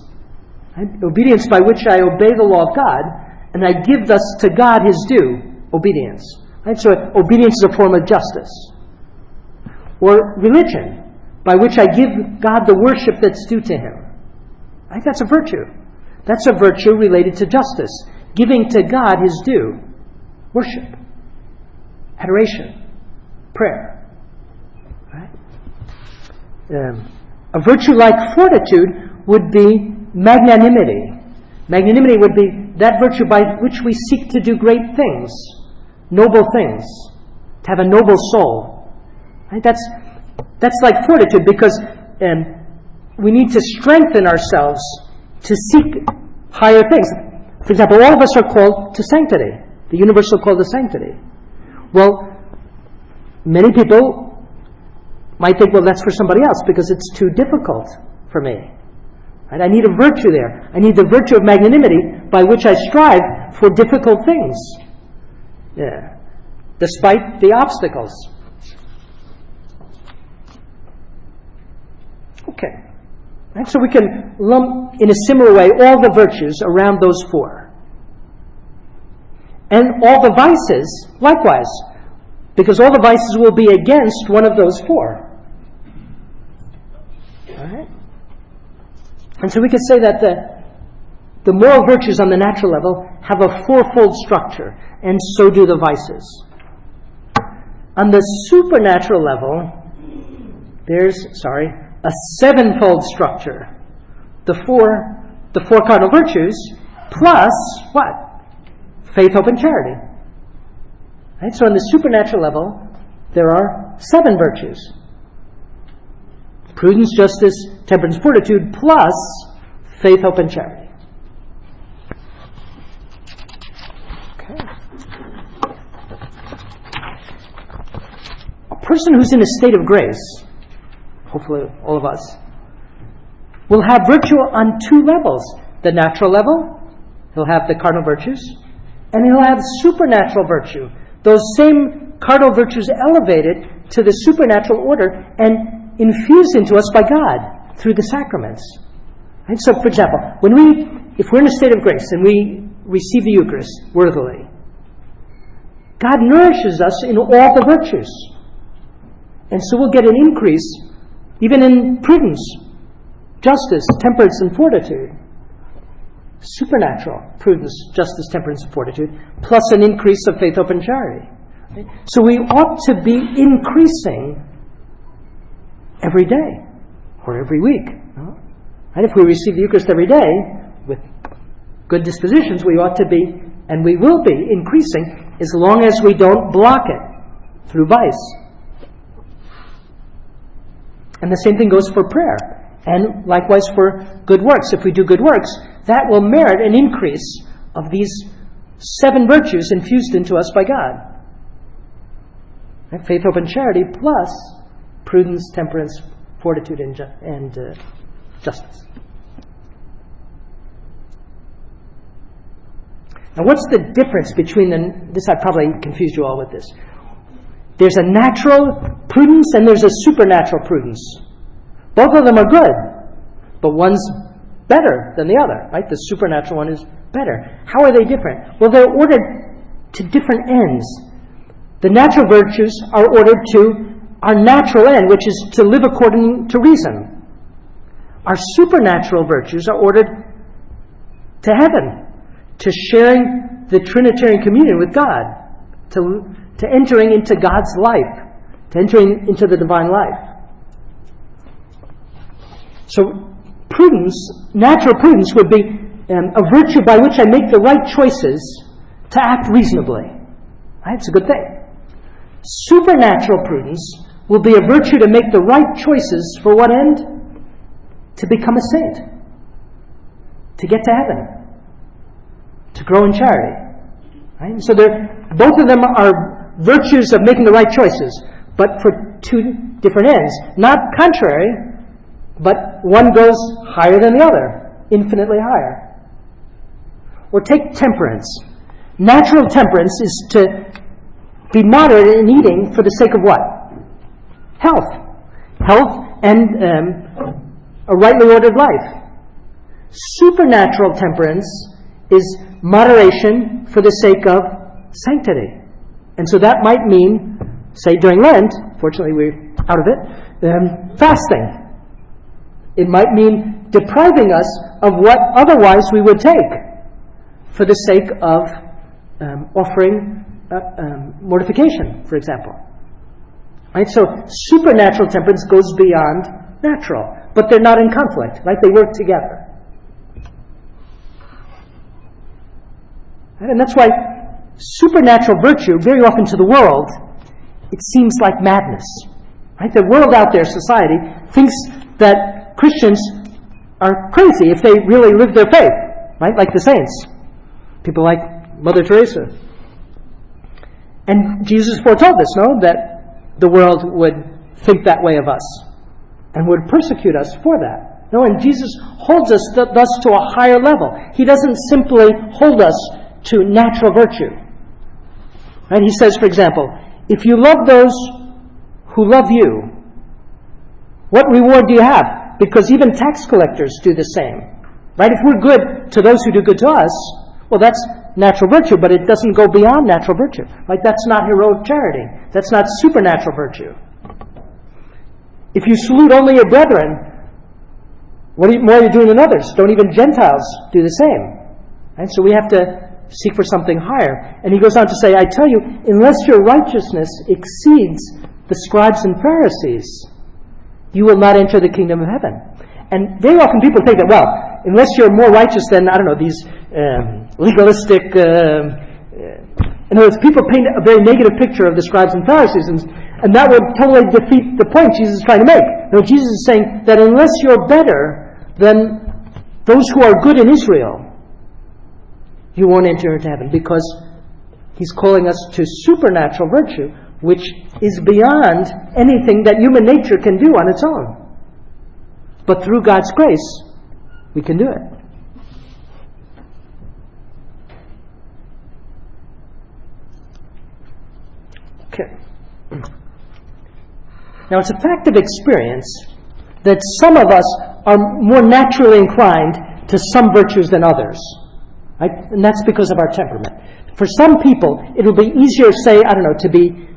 Right? Obedience by which I obey the law of God, and I give thus to God His due, obedience. Right? So obedience is a form of justice. Or religion, by which I give God the worship that's due to Him. Right? That's a virtue. That's a virtue related to justice. Giving to God His due. Worship. Adoration. Prayer. Right? A virtue like fortitude would be magnanimity. Magnanimity would be that virtue by which we seek to do great things. Noble things, to have a noble soul. Right? That's like fortitude, because we need to strengthen ourselves to seek higher things. For example, all of us are called to sanctity, the universal call to sanctity. Well, many people might think, well, that's for somebody else because it's too difficult for me. Right? I need a virtue there. I need the virtue of magnanimity by which I strive for difficult things. Yeah. Despite the obstacles. Okay. Right? So we can lump in a similar way all the virtues around those four. And all the vices, likewise, because all the vices will be against one of those four. All right? And so we could say that the moral virtues on the natural level have a fourfold structure, and so do the vices. On the supernatural level, there's, a sevenfold structure. The four cardinal virtues, plus what? Faith, hope, and charity. Right? So on the supernatural level, there are 7 virtues. Prudence, justice, temperance, fortitude, plus faith, hope, and charity. Okay. A person who's in a state of grace, hopefully all of us, will have virtue on 2 levels. The natural level, he'll have the cardinal virtues, and he'll have supernatural virtue. Those same cardinal virtues elevated to the supernatural order and infused into us by God through the sacraments. Right? So, for example, if we're in a state of grace and we receive the Eucharist worthily, God nourishes us in all the virtues. And so we'll get an increase even in prudence, justice, temperance, and fortitude. Supernatural prudence, justice, temperance, and fortitude, plus an increase of faith, hope, and charity. Right? So we ought to be increasing every day or every week. No? And if we receive the Eucharist every day with good dispositions, we ought to be, and we will be, increasing as long as we don't block it through vice. And the same thing goes for prayer, and likewise for good works. If we do good works, that will merit an increase of these 7 virtues infused into us by God. Right? Faith, hope, and charity, plus prudence, temperance, fortitude, and justice. Now, what's the difference between this? I probably confused you all with this. There's a natural prudence and there's a supernatural prudence. Both of them are good, but one's better than the other, right? The supernatural one is better. How are they different? Well, they're ordered to different ends. The natural virtues are ordered to our natural end, which is to live according to reason. Our supernatural virtues are ordered to heaven, to sharing the Trinitarian communion with God, to entering into God's life, to entering into the divine life. So prudence, natural prudence, would be a virtue by which I make the right choices to act reasonably. Right? It's a good thing. Supernatural prudence will be a virtue to make the right choices for what end? To become a saint, to get to heaven, to grow in charity. Right? So both of them are virtues of making the right choices, but for 2 different ends. Not contrary, but one goes higher than the other, infinitely higher. Or take temperance. Natural temperance is to be moderate in eating for the sake of what? Health. Health and a rightly ordered life. Supernatural temperance is moderation for the sake of sanctity. And so that might mean, say during Lent, fortunately we're out of it, fasting. It might mean depriving us of what otherwise we would take for the sake of offering mortification, for example. Right? So supernatural temperance goes beyond natural, but they're not in conflict, right? They work together. And that's why supernatural virtue, very often to the world, it seems like madness. Right? The world out there, society, thinks that Christians are crazy if they really live their faith, right? Like the saints. People like Mother Teresa. And Jesus foretold this, no? That the world would think that way of us and would persecute us for that. No, and Jesus holds us thus to a higher level. He doesn't simply hold us to natural virtue. Right? He says, for example, if you love those who love you, what reward do you have? Because even tax collectors do the same. Right? If we're good to those who do good to us, well, that's natural virtue, but it doesn't go beyond natural virtue. Right? That's not heroic charity. That's not supernatural virtue. If you salute only your brethren, what more are you doing than others? Don't even Gentiles do the same? Right? So we have to seek for something higher. And he goes on to say, I tell you, unless your righteousness exceeds the scribes and Pharisees, you will not enter the kingdom of heaven. And very often people think that, well, unless you're more righteous than, I don't know, these legalistic... in other words, people paint a very negative picture of the scribes and Pharisees, and that would totally defeat the point Jesus is trying to make. No, Jesus is saying that unless you're better than those who are good in Israel, you won't enter into heaven, because he's calling us to supernatural virtue, which is beyond anything that human nature can do on its own. But through God's grace, we can do it. Okay. Now, it's a fact of experience that some of us are more naturally inclined to some virtues than others. Right? And that's because of our temperament. For some people, it'll be easier, say, I don't know, to be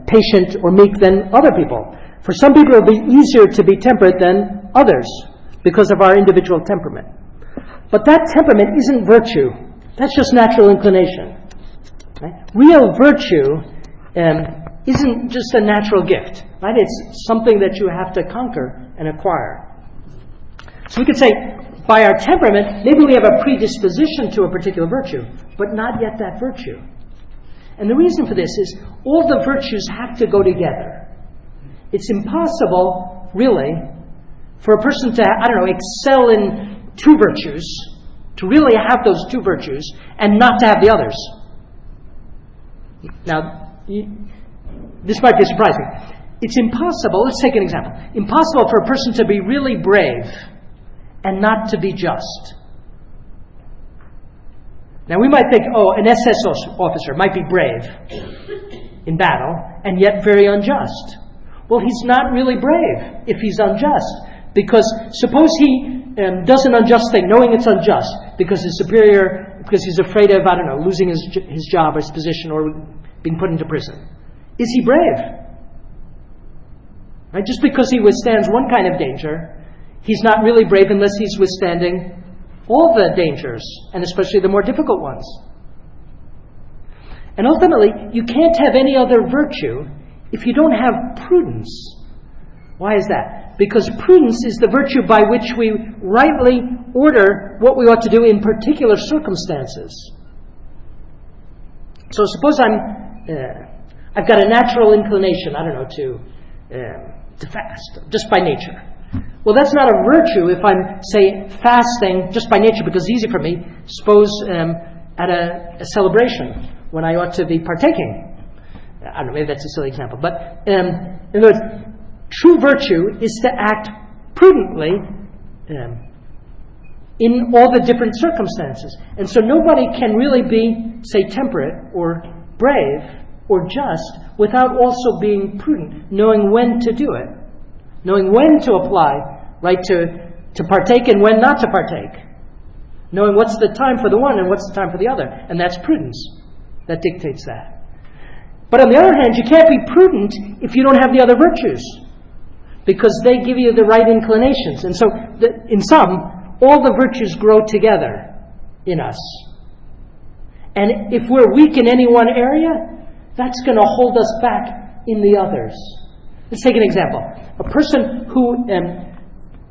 patient or meek than other people. For some people, it'll be easier to be temperate than others because of our individual temperament. But that temperament isn't virtue. That's just natural inclination. Right? Real virtue isn't just a natural gift. Right? It's something that you have to conquer and acquire. So we could say, by our temperament, maybe we have a predisposition to a particular virtue, but not yet that virtue. And the reason for this is all the virtues have to go together. It's impossible, really, for a person to, excel in two virtues, to really have those two virtues, and not to have the others. Now, this might be surprising. It's impossible, let's take an example. Impossible for a person to be really brave and not to be just. Now we might think, an SS officer might be brave in battle and yet very unjust. Well, he's not really brave if he's unjust, because suppose he does an unjust thing, knowing it's unjust, because his superior, because he's afraid of, losing his job or his position or being put into prison. Is he brave? Right? Just because he withstands one kind of danger, he's not really brave unless he's withstanding all the dangers, and especially the more difficult ones. And ultimately, you can't have any other virtue if you don't have prudence. Why is that? Because prudence is the virtue by which we rightly order what we ought to do in particular circumstances. So suppose I've got a natural inclination, to fast, just by nature. Well, that's not a virtue if I'm, say, fasting just by nature because it's easy for me, suppose at a celebration when I ought to be partaking. I don't know, maybe that's a silly example. But in other words, true virtue is to act prudently in all the different circumstances. And so nobody can really be, say, temperate or brave or just without also being prudent, knowing when to do it, knowing when to apply, right, to partake and when not to partake, knowing what's the time for the one and what's the time for the other. And that's prudence that dictates that. But on the other hand, you can't be prudent if you don't have the other virtues, because they give you the right inclinations. And so, in sum, all the virtues grow together in us. And if we're weak in any one area, that's going to hold us back in the others. Let's take an example. A person who,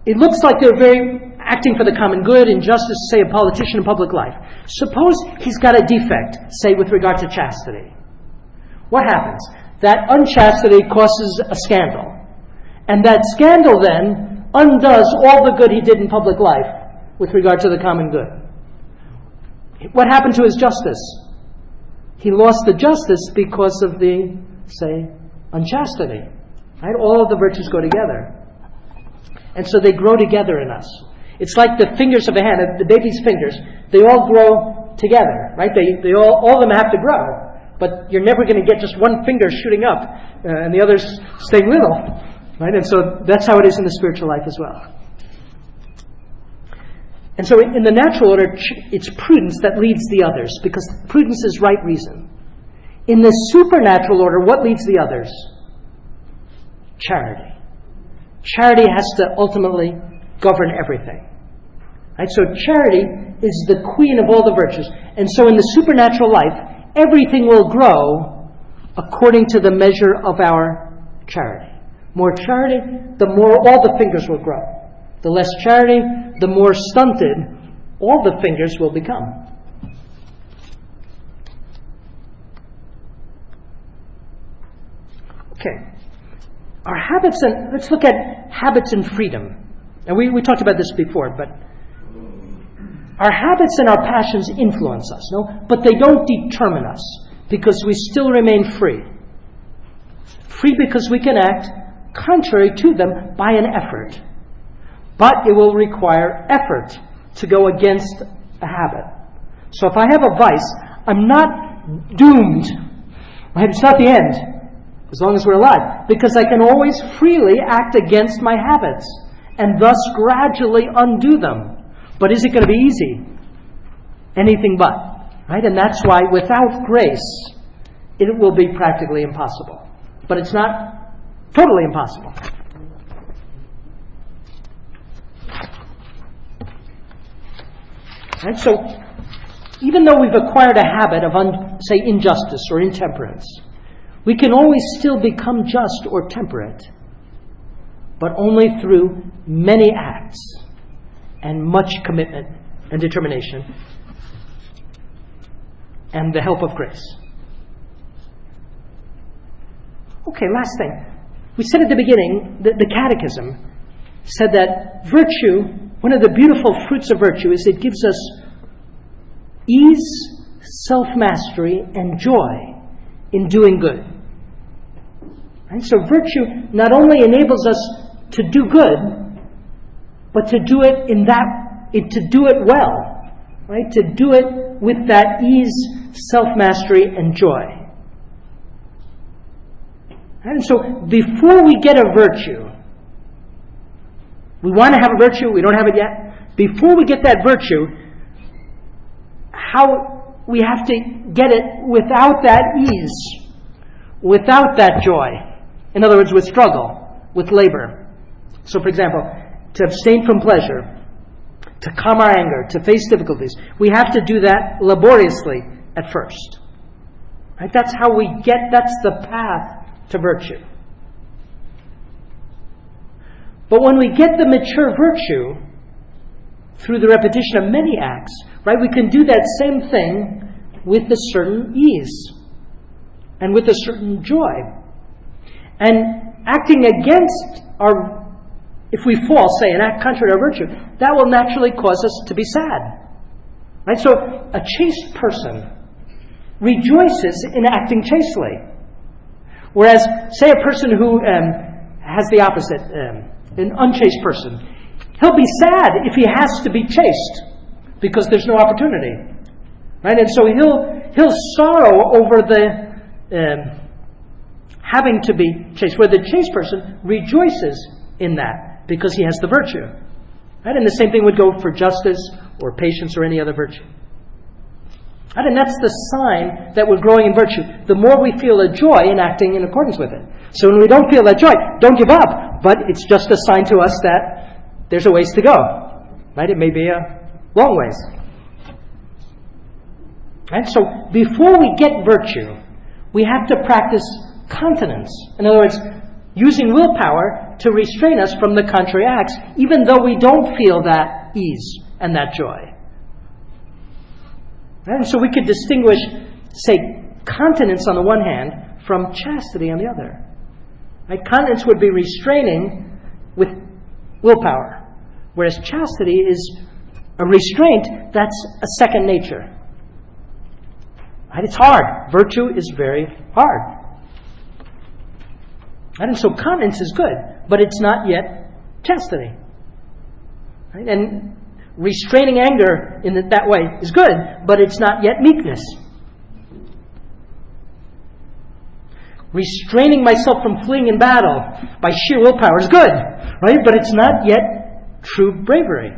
it looks like they're very acting for the common good, injustice, say a politician in public life. Suppose he's got a defect, say with regard to chastity. What happens? That unchastity causes a scandal. And that scandal then undoes all the good he did in public life with regard to the common good. What happened to his justice? He lost the justice because of the, say, unchastity. Right? All of the virtues go together. And so they grow together in us. It's like the fingers of a hand, the baby's fingers. They all grow together, right? They all of them have to grow. But you're never going to get just one finger shooting up and the others staying little. Right? And so that's how it is in the spiritual life as well. And so in the natural order, it's prudence that leads the others, because prudence is right reason. In the supernatural order, what leads the others? Charity. Charity has to ultimately govern everything. Right? So charity is the queen of all the virtues. And so in the supernatural life, everything will grow according to the measure of our charity. More charity, the more all the fingers will grow. The less charity, the more stunted all the fingers will become. Okay. Our habits, and let's look at habits and freedom. And we talked about this before, but our habits and our passions influence us, no? But they don't determine us, because we still remain free. Free because we can act contrary to them by an effort. But it will require effort to go against a habit. So if I have a vice, I'm not doomed. Right? It's not the end, as long as we're alive, because I can always freely act against my habits and thus gradually undo them. But is it going to be easy? Anything but. Right? And that's why without grace, it will be practically impossible. But it's not totally impossible. Right? So, even though we've acquired a habit of, say, injustice or intemperance, we can always still become just or temperate, but only through many acts and much commitment and determination and the help of grace. Okay, last thing. We said at the beginning that the Catechism said that virtue, one of the beautiful fruits of virtue, is it gives us ease, self-mastery, and joy in doing good. And so virtue not only enables us to do good, but to do it to do it well, right? To do it with that ease, self-mastery, and joy. And so before we get a virtue, we want to have a virtue, we don't have it yet. Before we get that virtue, how we have to get it without that ease, without that joy. In other words, with struggle, with labor. So, for example, to abstain from pleasure, to calm our anger, to face difficulties, we have to do that laboriously at first. Right? That's the path to virtue. But when we get the mature virtue through the repetition of many acts, right, we can do that same thing with a certain ease and with a certain joy. And acting against if we fall, say, and act contrary to our virtue, that will naturally cause us to be sad. Right? So a chaste person rejoices in acting chastely. Whereas, say, a person who has the opposite, an unchaste person, he'll be sad if he has to be chaste because there's no opportunity. Right? And so he'll sorrow over the having to be chaste, where the chaste person rejoices in that because he has the virtue. Right? And the same thing would go for justice or patience or any other virtue. Right? And that's the sign that we're growing in virtue. The more we feel a joy in acting in accordance with it. So when we don't feel that joy, don't give up. But it's just a sign to us that there's a ways to go. Right? It may be a long ways. Right? So before we get virtue, we have to practice continence. In other words, using willpower to restrain us from the contrary acts, even though we don't feel that ease and that joy. And so we could distinguish, say, continence on the one hand from chastity on the other. Right? Continence would be restraining with willpower, whereas chastity is a restraint that's a second nature. Right? It's hard. Virtue is very hard. Right? And so continence is good, but it's not yet chastity. Right? And restraining anger in that way is good, but it's not yet meekness. Restraining myself from fleeing in battle by sheer willpower is good, right? But it's not yet true bravery.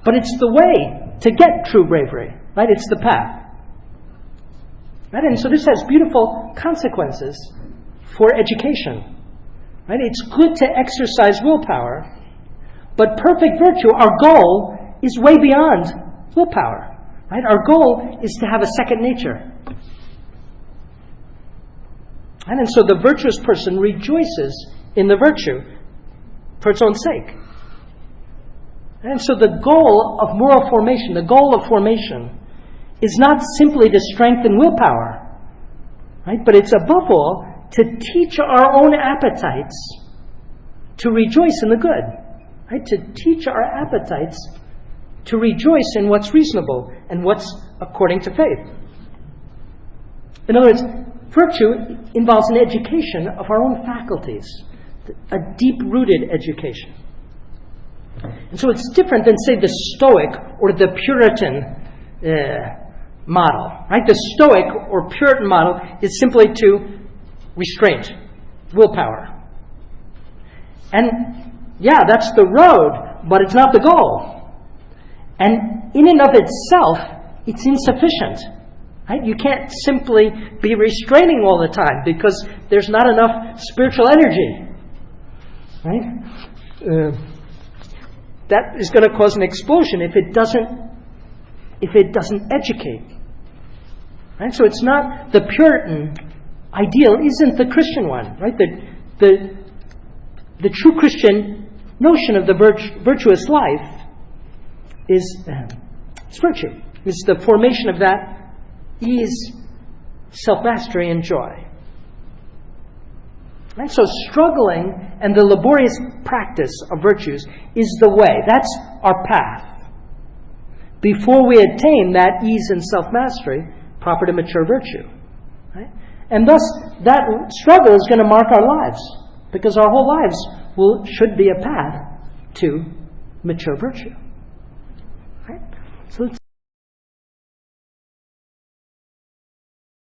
But it's the way to get true bravery, right? It's the path. Right? And so this has beautiful consequences for education. Right? It's good to exercise willpower, but perfect virtue, our goal, is way beyond willpower. Right? Our goal is to have a second nature. And so the virtuous person rejoices in the virtue for its own sake. And so the goal of moral formation, the goal of formation, is not simply to strengthen willpower, right? But it's above all to teach our own appetites to rejoice in the good, right? To teach our appetites to rejoice in what's reasonable and what's according to faith. In other words, virtue involves an education of our own faculties, a deep-rooted education. And so it's different than, say, the Stoic or the Puritan model. Right? The Stoic or Puritan model is simply to restraint, willpower. And yeah, that's the road, but it's not the goal. And in and of itself, it's insufficient. Right? You can't simply be restraining all the time because there's not enough spiritual energy. Right? That is going to cause an explosion if it doesn't educate. Right? So it's not the Puritan ideal isn't the Christian one. Right? The true Christian notion of the virtuous life is it's virtue. It's the formation of that ease, self-mastery, and joy. And so struggling and the laborious practice of virtues is the way. That's our path. Before we attain that ease and self-mastery, proper to mature virtue. Right? And thus, that struggle is going to mark our lives, because our whole lives should be a path to mature virtue. Right? So